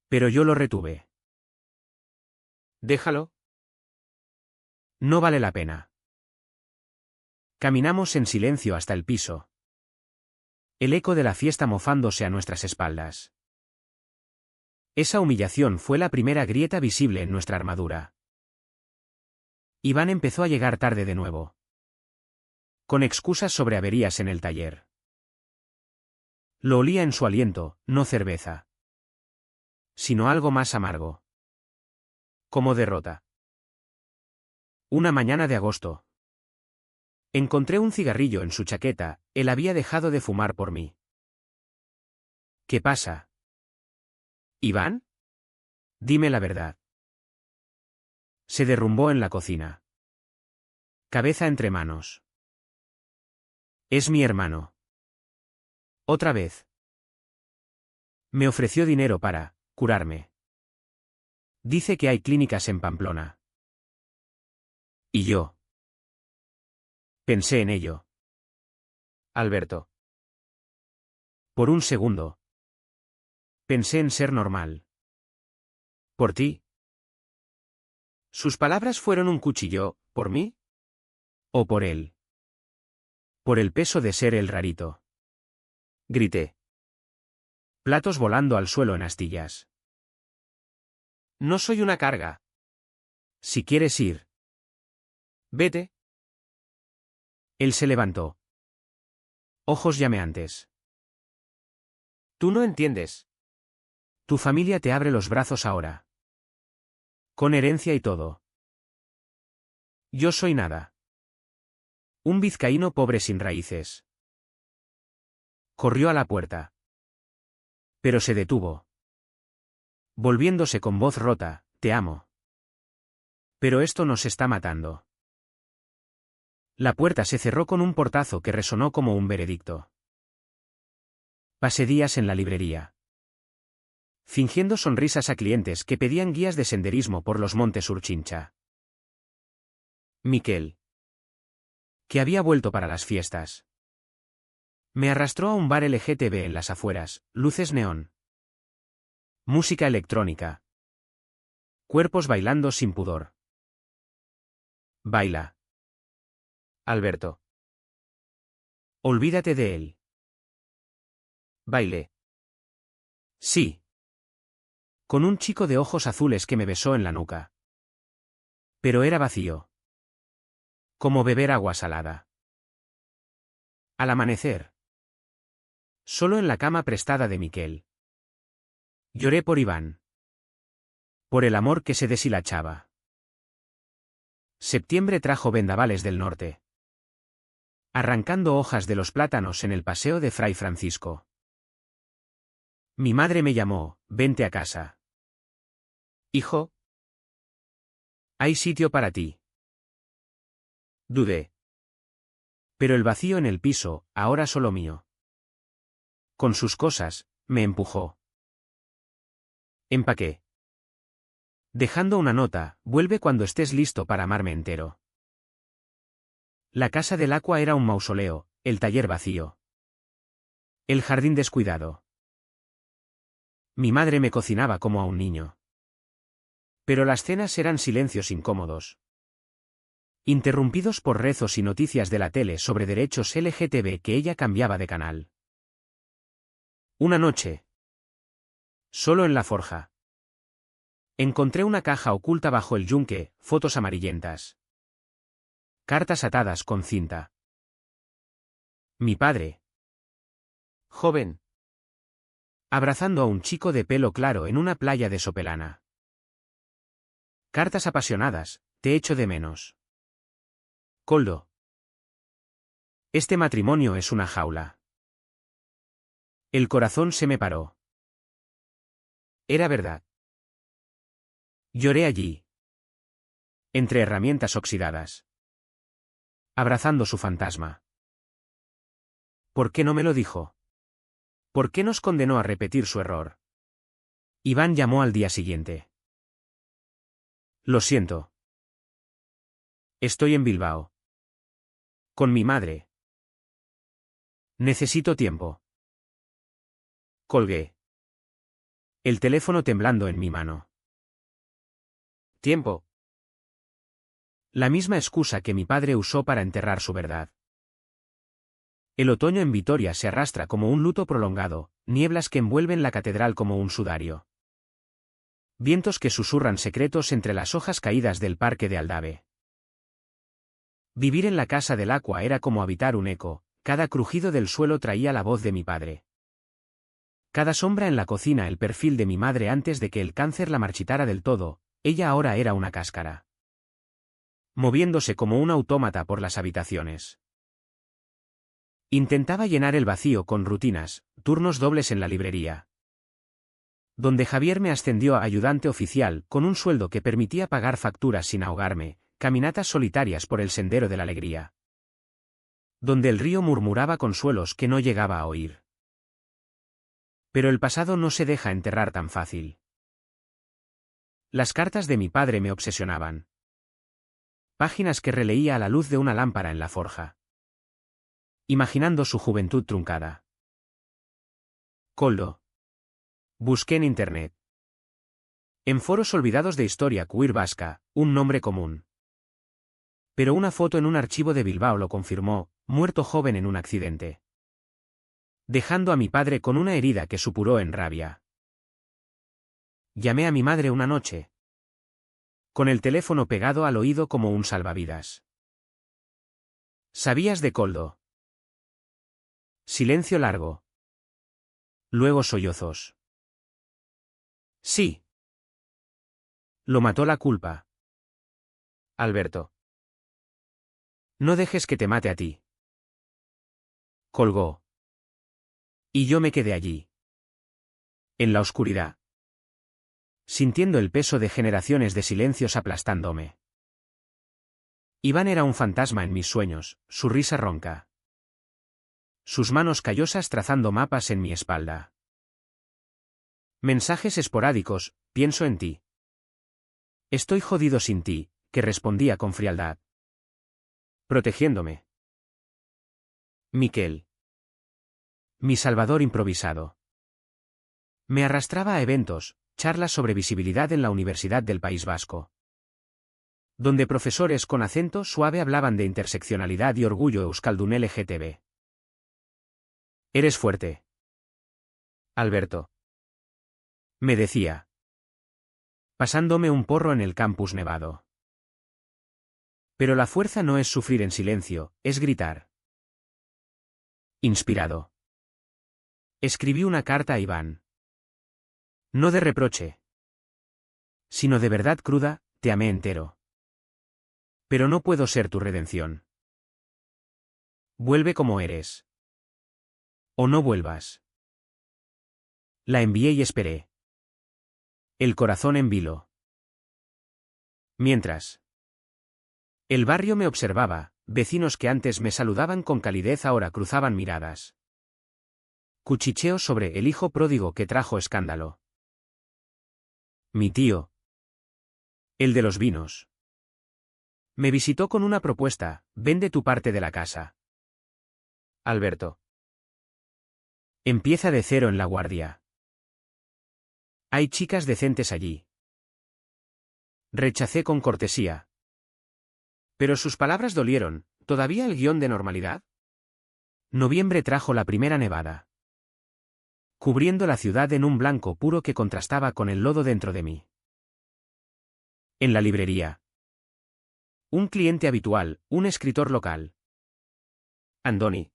Pero yo lo retuve. Déjalo. No vale la pena. Caminamos en silencio hasta el piso. El eco de la fiesta mofándose a nuestras espaldas. Esa humillación fue la primera grieta visible en nuestra armadura. Iván empezó a llegar tarde de nuevo. Con excusas sobre averías en el taller. Lo olía en su aliento, no cerveza. sino algo más amargo. Como derrota. Una mañana de agosto. Encontré un cigarrillo en su chaqueta, él había dejado de fumar por mí. ¿Qué pasa? ¿Iván? Dime la verdad. Se derrumbó en la cocina. Cabeza entre manos. Es mi hermano. Otra vez. Me ofreció dinero para curarme. Dice que hay clínicas en Pamplona. ¿Y yo? Pensé en ello. Alberto. Por un segundo. Pensé en ser normal. ¿Por ti? Sus palabras fueron un cuchillo, ¿por mí? ¿O por él? Por el peso de ser el rarito. Grité. Platos volando al suelo en astillas. No soy una carga. Si quieres ir. Vete. Él se levantó. Ojos llameantes. Tú no entiendes. Tu familia te abre los brazos ahora. Con herencia y todo. Yo soy nada. Un vizcaíno pobre sin raíces. Corrió a la puerta. Pero se detuvo. Volviéndose con voz rota, te amo. Pero esto nos está matando. La puerta se cerró con un portazo que resonó como un veredicto. Pasé días en la librería. Fingiendo sonrisas a clientes que pedían guías de senderismo por los montes Urchincha. Miquel. Que había vuelto para las fiestas. Me arrastró a un bar LGTB en las afueras, luces neón. Música electrónica. Cuerpos bailando sin pudor. Baila. Alberto. Olvídate de él. Bailé. Sí. Con un chico de ojos azules que me besó en la nuca. Pero era vacío. Como beber agua salada. Al amanecer. Solo en la cama prestada de Miquel. Lloré por Iván. Por el amor que se deshilachaba. Septiembre trajo vendavales del norte. Arrancando hojas de los plátanos en el paseo de Fray Francisco. Mi madre me llamó, vente a casa. Hijo. Hay sitio para ti. Dudé. Pero el vacío en el piso, ahora solo mío. Con sus cosas, me empujó. Empaqué. Dejando una nota, vuelve cuando estés listo para amarme entero. La casa del Aqua era un mausoleo, el taller vacío. El jardín descuidado. Mi madre me cocinaba como a un niño. Pero las cenas eran silencios incómodos. Interrumpidos por rezos y noticias de la tele sobre derechos LGTB que ella cambiaba de canal. Una noche. Solo en la forja. Encontré una caja oculta bajo el yunque, fotos amarillentas. Cartas atadas con cinta. Mi padre. Joven. Abrazando a un chico de pelo claro en una playa de Sopelana. Cartas apasionadas, te echo de menos. Coldo. Este matrimonio es una jaula. El corazón se me paró. Era verdad. Lloré allí. Entre herramientas oxidadas. Abrazando su fantasma. ¿Por qué no me lo dijo? ¿Por qué nos condenó a repetir su error? Iván llamó al día siguiente. Lo siento. Estoy en Bilbao. Con mi madre. Necesito tiempo. Colgué. El teléfono temblando en mi mano. Tiempo. La misma excusa que mi padre usó para enterrar su verdad. El otoño en Vitoria se arrastra como un luto prolongado, nieblas que envuelven la catedral como un sudario. Vientos que susurran secretos entre las hojas caídas del parque de Aldave. Vivir en la casa del Aqua era como habitar un eco, cada crujido del suelo traía la voz de mi padre. Cada sombra en la cocina, el perfil de mi madre antes de que el cáncer la marchitara del todo, ella ahora era una cáscara. Moviéndose como un autómata por las habitaciones. Intentaba llenar el vacío con rutinas, turnos dobles en la librería. Donde Javier me ascendió a ayudante oficial con un sueldo que permitía pagar facturas sin ahogarme, caminatas solitarias por el sendero de la alegría. Donde el río murmuraba consuelos que no llegaba a oír. Pero el pasado no se deja enterrar tan fácil. Las cartas de mi padre me obsesionaban. Páginas que releía a la luz de una lámpara en la forja. Imaginando su juventud truncada. Koldo. Busqué en internet. En foros olvidados de historia queer vasca, un nombre común. Pero una foto en un archivo de Bilbao lo confirmó, muerto joven en un accidente. Dejando a mi padre con una herida que supuró en rabia. Llamé a mi madre una noche. Con el teléfono pegado al oído como un salvavidas. ¿Sabías de Koldo? Silencio largo. Luego sollozos. Sí. Lo mató la culpa. Alberto. No dejes que te mate a ti. Colgó. Y yo me quedé allí. En la oscuridad. Sintiendo el peso de generaciones de silencios aplastándome. Iván era un fantasma en mis sueños, su risa ronca. Sus manos callosas trazando mapas en mi espalda. Mensajes esporádicos, pienso en ti. Estoy jodido sin ti, que respondía con frialdad. Protegiéndome. Miquel. Mi salvador improvisado. Me arrastraba a eventos, charlas sobre visibilidad en la Universidad del País Vasco. Donde profesores con acento suave hablaban de interseccionalidad y orgullo euskaldun LGTB. Eres fuerte. Alberto. Me decía. Pasándome un porro en el campus nevado. Pero la fuerza no es sufrir en silencio, es gritar. Inspirado. Escribí una carta a Iván. No de reproche. Sino de verdad cruda, te amé entero. Pero no puedo ser tu redención. Vuelve como eres. O no vuelvas. La envié y esperé. El corazón en vilo. Mientras. El barrio me observaba, vecinos que antes me saludaban con calidez ahora cruzaban miradas. Cuchicheos sobre el hijo pródigo que trajo escándalo. Mi tío. El de los vinos. Me visitó con una propuesta, vende tu parte de la casa. Alberto. Empieza de cero en La Guardia. Hay chicas decentes allí. Rechacé con cortesía. Pero sus palabras dolieron, ¿todavía el guión de normalidad? Noviembre trajo la primera nevada. Cubriendo la ciudad en un blanco puro que contrastaba con el lodo dentro de mí. En la librería. Un cliente habitual, un escritor local. Andoni.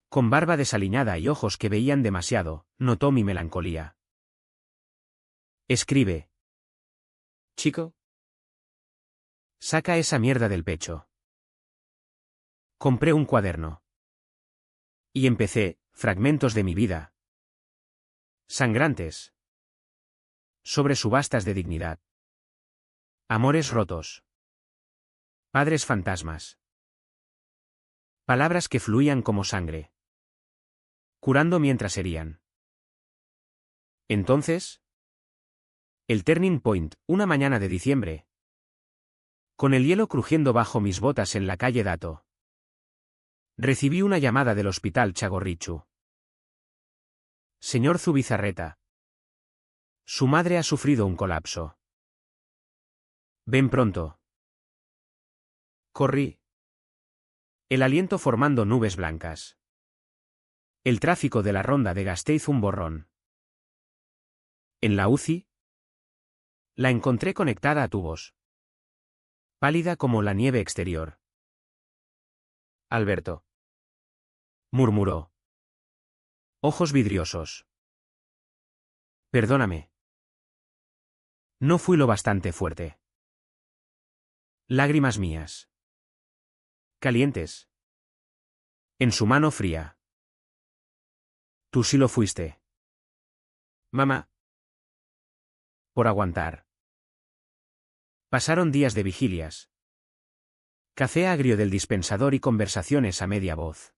Con barba desaliñada y ojos que veían demasiado, notó mi melancolía. Escribe. Chico. Saca esa mierda del pecho. Compré un cuaderno. Y empecé, fragmentos de mi vida. Sangrantes. Sobre subastas de dignidad. Amores rotos. Padres fantasmas. Palabras que fluían como sangre. Curando mientras herían. Entonces. El turning point, una mañana de diciembre. Con el hielo crujiendo bajo mis botas en la calle Dato. Recibí una llamada del hospital Txagorritxu. Señor Zubizarreta. Su madre ha sufrido un colapso. Ven pronto. Corrí. El aliento formando nubes blancas. El tráfico de la ronda de Gasteiz un borrón. En la UCI. La encontré conectada a tubos. Pálida como la nieve exterior. Alberto. Murmuró. Ojos vidriosos. Perdóname. No fui lo bastante fuerte. Lágrimas mías. Calientes. En su mano fría. Tú sí lo fuiste. Mamá. Por aguantar. Pasaron días de vigilias. Café agrio del dispensador y conversaciones a media voz.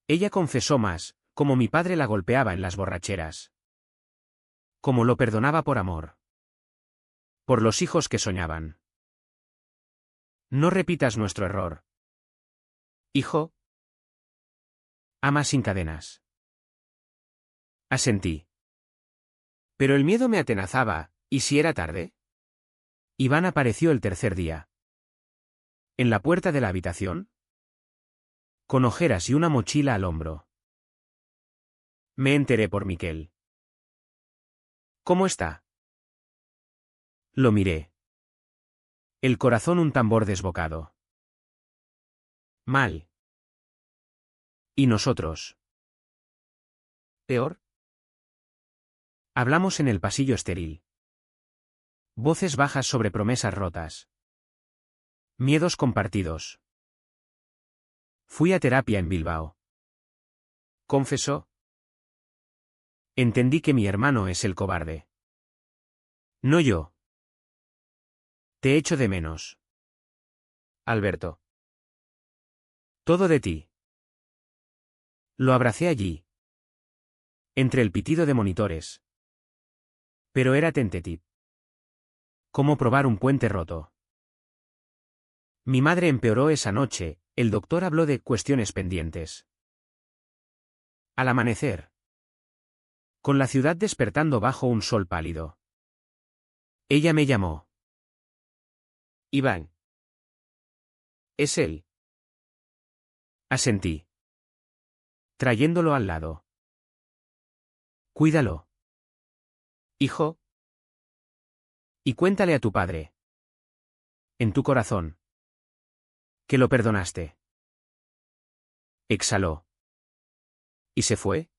Ella confesó más, como mi padre la golpeaba en las borracheras. Como lo perdonaba por amor. Por los hijos que soñaban. No repitas nuestro error. Hijo. Ama sin cadenas. Asentí. Pero el miedo me atenazaba, ¿y si era tarde? Iván apareció el tercer día. En la puerta de la habitación. Con ojeras y una mochila al hombro. Me enteré por Miquel. ¿Cómo está? Lo miré. El corazón un tambor desbocado. Mal. ¿Y nosotros? ¿Peor? Hablamos en el pasillo estéril. Voces bajas sobre promesas rotas. Miedos compartidos. Fui a terapia en Bilbao. Confesó. Entendí que mi hermano es el cobarde. No yo. Te echo de menos. Alberto. Todo de ti. Lo abracé allí. Entre el pitido de monitores. Pero era tentative. ¿Cómo probar un puente roto? Mi madre empeoró esa noche, el doctor habló de cuestiones pendientes. Al amanecer. Con la ciudad despertando bajo un sol pálido. Ella me llamó. Iván. Es él. Asentí. Trayéndolo al lado. Cuídalo. Hijo. Y cuéntale a tu padre. En tu corazón. Que lo perdonaste. Exhaló. ¿Y se fue?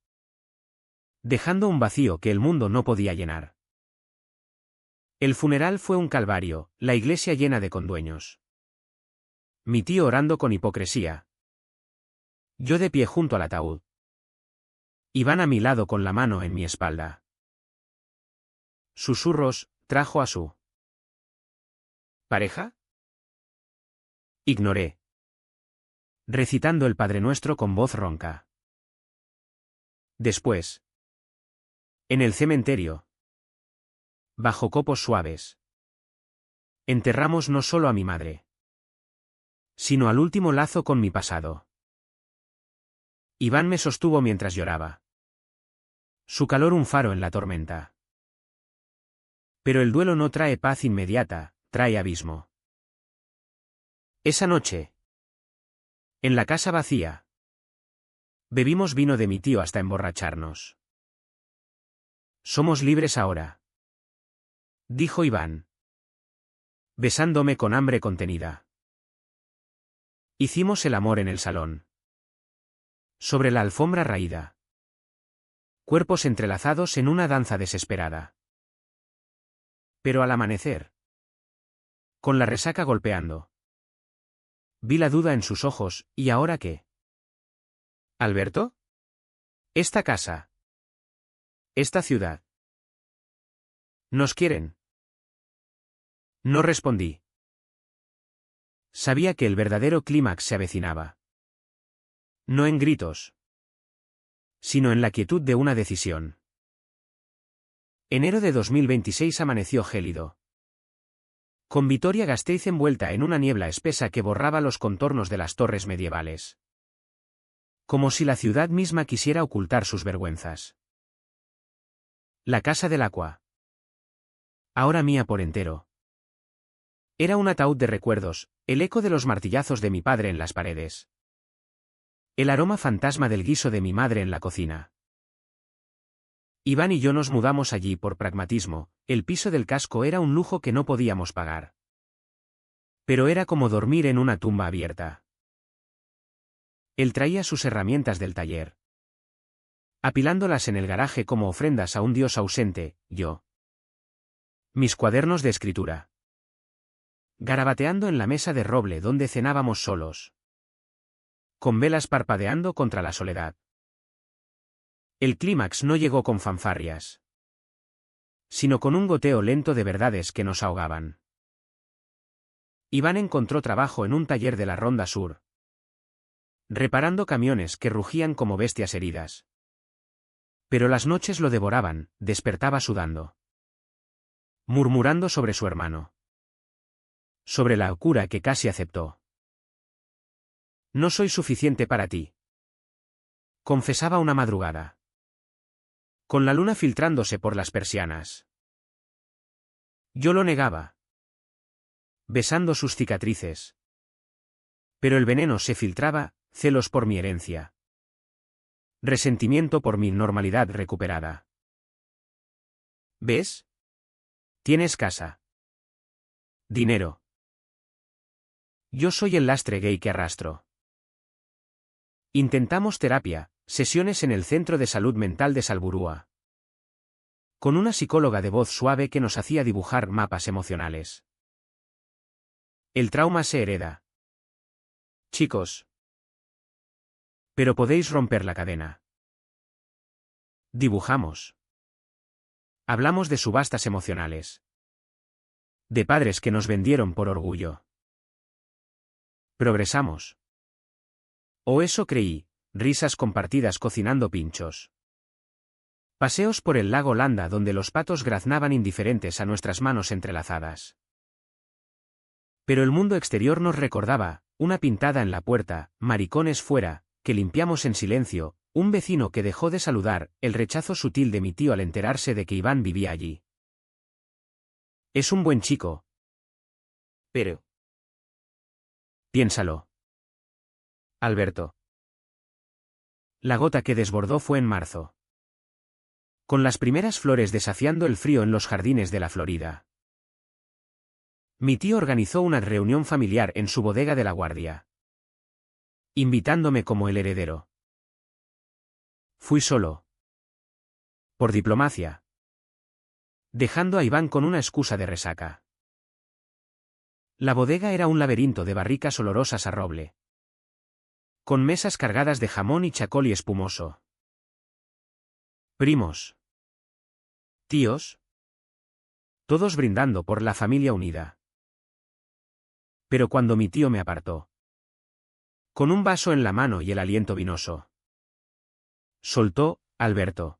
Dejando un vacío que el mundo no podía llenar. El funeral fue un calvario, la iglesia llena de condueños. Mi tío orando con hipocresía. Yo de pie junto al ataúd. Iván a mi lado con la mano en mi espalda. Susurros, trajo a su ¿pareja? Ignoré. Recitando el Padre Nuestro con voz ronca. Después. En el cementerio. Bajo copos suaves. Enterramos no solo a mi madre. Sino al último lazo con mi pasado. Iván me sostuvo mientras lloraba. Su calor un faro en la tormenta. Pero el duelo no trae paz inmediata, trae abismo. Esa noche. En la casa vacía. Bebimos vino de mi tío hasta emborracharnos. Somos libres ahora. Dijo Iván. Besándome con hambre contenida. Hicimos el amor en el salón. Sobre la alfombra raída. Cuerpos entrelazados en una danza desesperada. Pero al amanecer. Con la resaca golpeando. Vi la duda en sus ojos, ¿y ahora qué? ¿Alberto? ¿Esta casa? ¿Esta ciudad? ¿Nos quieren? No respondí. Sabía que el verdadero clímax se avecinaba. No en gritos. Sino en la quietud de una decisión. Enero de 2026 amaneció gélido. Con Vitoria-Gasteiz envuelta en una niebla espesa que borraba los contornos de las torres medievales. Como si la ciudad misma quisiera ocultar sus vergüenzas. La casa del Aqua. Ahora mía por entero. Era un ataúd de recuerdos, el eco de los martillazos de mi padre en las paredes. El aroma fantasma del guiso de mi madre en la cocina. Iván y yo nos mudamos allí por pragmatismo, el piso del casco era un lujo que no podíamos pagar. Pero era como dormir en una tumba abierta. Él traía sus herramientas del taller. apilándolas en el garaje como ofrendas a un dios ausente, yo. Mis cuadernos de escritura. Garabateando en la mesa de roble donde cenábamos solos. Con velas parpadeando contra la soledad. El clímax no llegó con fanfarrias, sino con un goteo lento de verdades que nos ahogaban. Iván encontró trabajo en un taller de la Ronda Sur, reparando camiones que rugían como bestias heridas. Pero las noches lo devoraban, despertaba sudando, murmurando sobre su hermano, sobre la locura que casi aceptó. No soy suficiente para ti, confesaba una madrugada, con la luna filtrándose por las persianas. Yo lo negaba, besando sus cicatrices. Pero el veneno se filtraba, celos por mi herencia. Resentimiento por mi normalidad recuperada. ¿Ves? Tienes casa. Dinero. Yo soy el lastre gay que arrastro. Intentamos terapia, sesiones en el Centro de Salud Mental de Salburúa. Con una psicóloga de voz suave que nos hacía dibujar mapas emocionales. El trauma se hereda. Chicos. Pero podéis romper la cadena. Dibujamos. Hablamos de subastas emocionales. De padres que nos vendieron por orgullo. Progresamos. O eso creí, risas compartidas cocinando pinchos. Paseos por el lago Landa donde los patos graznaban indiferentes a nuestras manos entrelazadas. Pero el mundo exterior nos recordaba, una pintada en la puerta, maricones fuera, que limpiamos en silencio, un vecino que dejó de saludar, el rechazo sutil de mi tío al enterarse de que Iván vivía allí. Es un buen chico. Pero. Piénsalo. Alberto. La gota que desbordó fue en marzo. Con las primeras flores desafiando el frío en los jardines de la Florida. Mi tío organizó una reunión familiar en su bodega de La Guardia, invitándome como el heredero. Fui solo. Por diplomacia. Dejando a Iván con una excusa de resaca. La bodega era un laberinto de barricas olorosas a roble, con mesas cargadas de jamón y chacol espumoso. Primos. Tíos. Todos brindando por la familia unida. Pero cuando mi tío me apartó, con un vaso en la mano y el aliento vinoso, soltó, Alberto.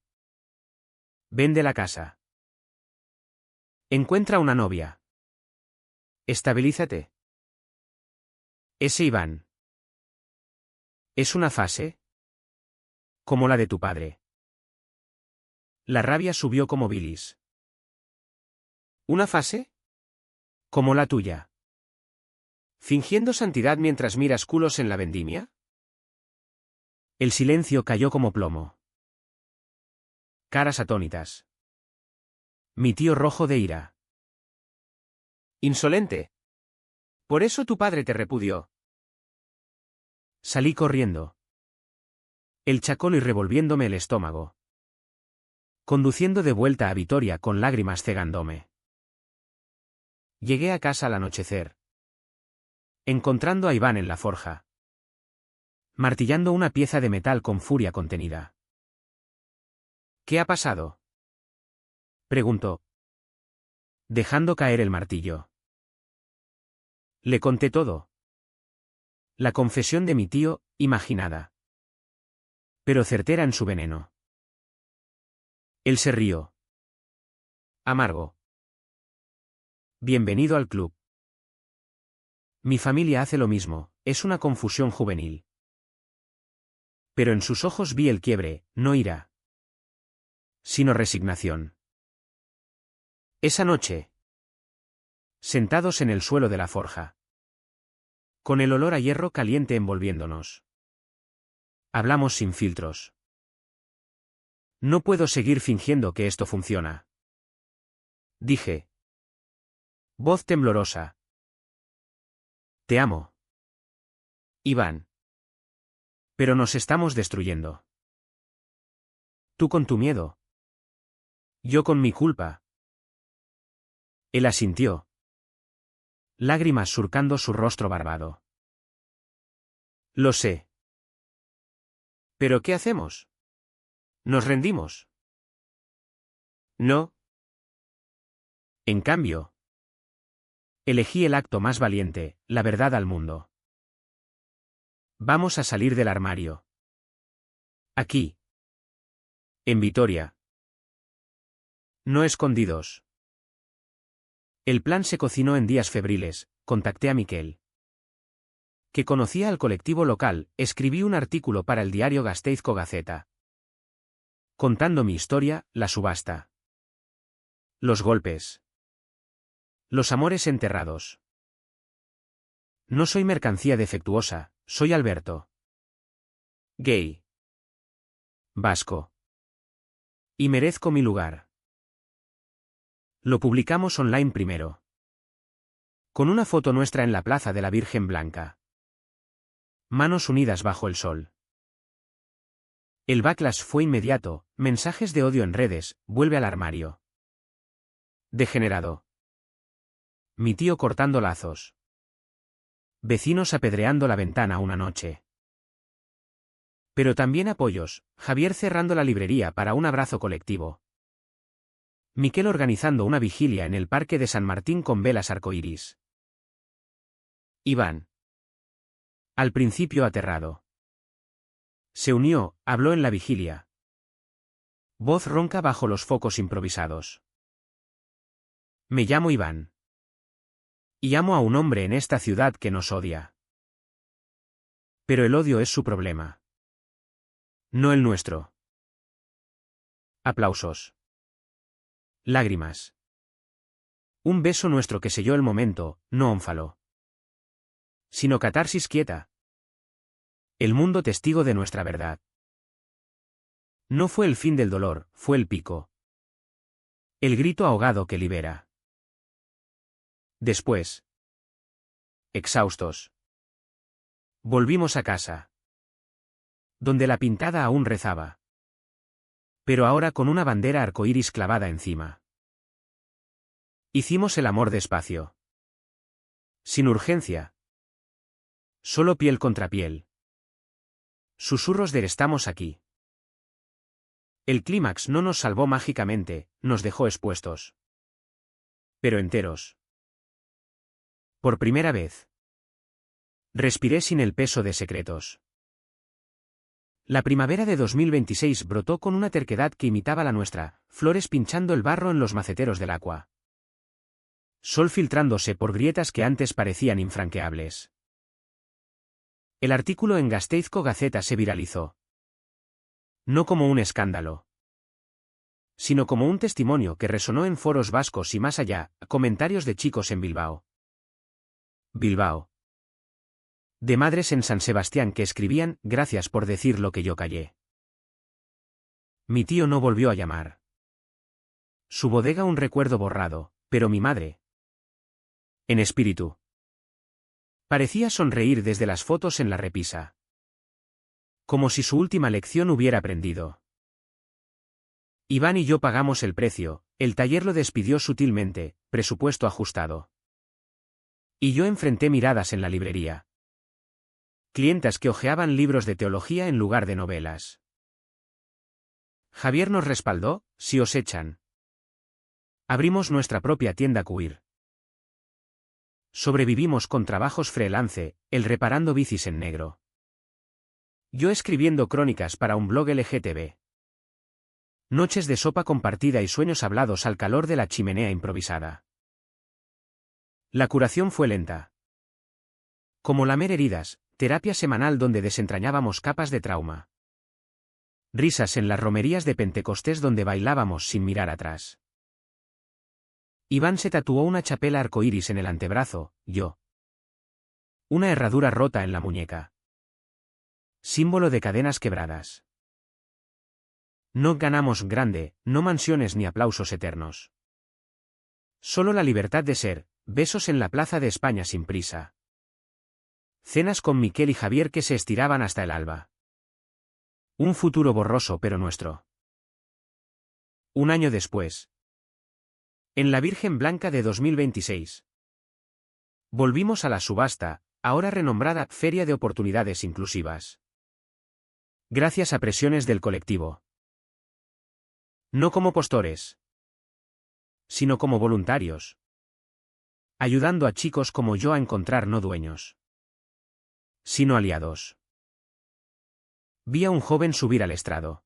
Vende la casa. Encuentra una novia. Estabilízate. Ese Iván. ¿Es una fase? Como la de tu padre. La rabia subió como bilis. ¿Una fase? Como la tuya. ¿Fingiendo santidad mientras miras culos en la vendimia? El silencio cayó como plomo. Caras atónitas. Mi tío rojo de ira. Insolente. Por eso tu padre te repudió. Salí corriendo. El chacol y revolviéndome el estómago. Conduciendo de vuelta a Vitoria con lágrimas cegándome. Llegué a casa al anochecer. Encontrando a Iván en la forja. Martillando una pieza de metal con furia contenida. ¿Qué ha pasado? Preguntó. Dejando caer el martillo. Le conté todo. La confesión de mi tío, imaginada, pero certera en su veneno. Él se rió. Amargo. Bienvenido al club. Mi familia hace lo mismo, es una confusión juvenil. Pero en sus ojos vi el quiebre, no ira, sino resignación. Esa noche, sentados en el suelo de la forja, con el olor a hierro caliente envolviéndonos, hablamos sin filtros. No puedo seguir fingiendo que esto funciona. Dije. Voz temblorosa. Te amo. Iván. Pero nos estamos destruyendo. Tú con tu miedo. Yo con mi culpa. Él asintió. Lágrimas surcando su rostro barbado. Lo sé. ¿Pero qué hacemos? ¿Nos rendimos? No. En cambio, elegí el acto más valiente, la verdad al mundo. Vamos a salir del armario. Aquí. En Vitoria. No escondidos. El plan se cocinó en días febriles. Contacté a Miquel, que conocía al colectivo local. Escribí un artículo para el diario Gasteizko Gaceta, contando mi historia, la subasta, los golpes, los amores enterrados. No soy mercancía defectuosa, soy Alberto. Gay. Vasco. Y merezco mi lugar. Lo publicamos online primero, con una foto nuestra en la plaza de la Virgen Blanca. Manos unidas bajo el sol. El backlash fue inmediato, mensajes de odio en redes, vuelve al armario. Degenerado. Mi tío cortando lazos. Vecinos apedreando la ventana una noche. Pero también apoyos, Javier cerrando la librería para un abrazo colectivo. Miquel organizando una vigilia en el Parque de San Martín con velas arcoíris. Iván. Al principio aterrado. Se unió, habló en la vigilia. Voz ronca bajo los focos improvisados. Me llamo Iván. Y amo a un hombre en esta ciudad que nos odia. Pero el odio es su problema. No el nuestro. Aplausos. Lágrimas. Un beso nuestro que selló el momento, no ónfalo, sino catarsis quieta. El mundo testigo de nuestra verdad. No fue el fin del dolor, fue el pico. El grito ahogado que libera. Después, exhaustos, volvimos a casa, donde la pintada aún rezaba, pero ahora con una bandera arcoíris clavada encima. Hicimos el amor despacio, sin urgencia, solo piel contra piel. Susurros de estamos aquí. El clímax no nos salvó mágicamente, nos dejó expuestos, pero enteros. Por primera vez, respiré sin el peso de secretos. La primavera de 2026 brotó con una terquedad que imitaba la nuestra, flores pinchando el barro en los maceteros del agua. Sol filtrándose por grietas que antes parecían infranqueables. El artículo en Gasteizko Gaceta se viralizó. No como un escándalo, sino como un testimonio que resonó en foros vascos y más allá, comentarios de chicos en Bilbao. Bilbao. De madres en San Sebastián que escribían, gracias por decir lo que yo callé. Mi tío no volvió a llamar. Su bodega un recuerdo borrado, pero mi madre. En espíritu. Parecía sonreír desde las fotos en la repisa. Como si su última lección hubiera aprendido. Iván y yo pagamos el precio, el taller lo despidió sutilmente, presupuesto ajustado. Y yo enfrenté miradas en la librería. Clientas que hojeaban libros de teología en lugar de novelas. Javier nos respaldó, si os echan. Abrimos nuestra propia tienda Queer. Sobrevivimos con trabajos freelance, él reparando bicis en negro. Yo escribiendo crónicas para un blog LGTB. Noches de sopa compartida y sueños hablados al calor de la chimenea improvisada. La curación fue lenta. Como lamer heridas, terapia semanal donde desentrañábamos capas de trauma. Risas en las romerías de Pentecostés donde bailábamos sin mirar atrás. Iván se tatuó una chapela arcoíris en el antebrazo, yo. Una herradura rota en la muñeca. Símbolo de cadenas quebradas. No ganamos grande, no mansiones ni aplausos eternos. Solo la libertad de ser, besos en la plaza de España sin prisa. Cenas con Miquel y Javier que se estiraban hasta el alba. Un futuro borroso pero nuestro. Un año después. En la Virgen Blanca de 2026. Volvimos a la subasta, ahora renombrada Feria de Oportunidades Inclusivas. Gracias a presiones del colectivo. No como postores, sino como voluntarios. Ayudando a chicos como yo a encontrar no dueños, sino aliados. Vi a un joven subir al estrado.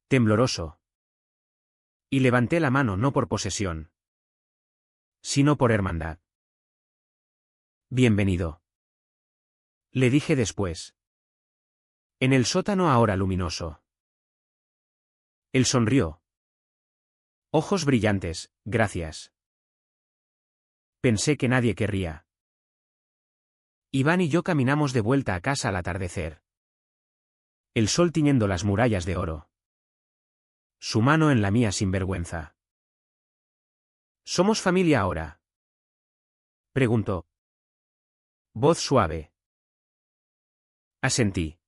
Tembloroso. Y levanté la mano no por posesión, sino por hermandad. Bienvenido. Le dije después. En el sótano ahora luminoso. Él sonrió. Ojos brillantes, gracias. Pensé que nadie querría. Iván y yo caminamos de vuelta a casa al atardecer. El sol tiñendo las murallas de oro. Su mano en la mía sin vergüenza. ¿Somos familia ahora?, preguntó. Voz suave. Asentí.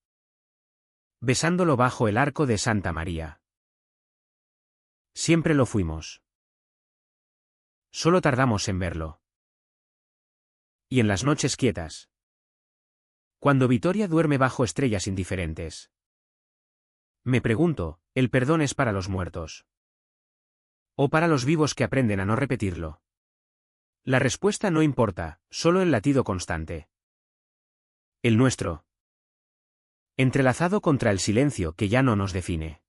Besándolo bajo el arco de Santa María. Siempre lo fuimos. Solo tardamos en verlo. Y en las noches quietas. Cuando Vitoria duerme bajo estrellas indiferentes. Me pregunto, ¿el perdón es para los muertos? ¿O para los vivos que aprenden a no repetirlo? La respuesta no importa, solo el latido constante. El nuestro. Entrelazado contra el silencio que ya no nos define.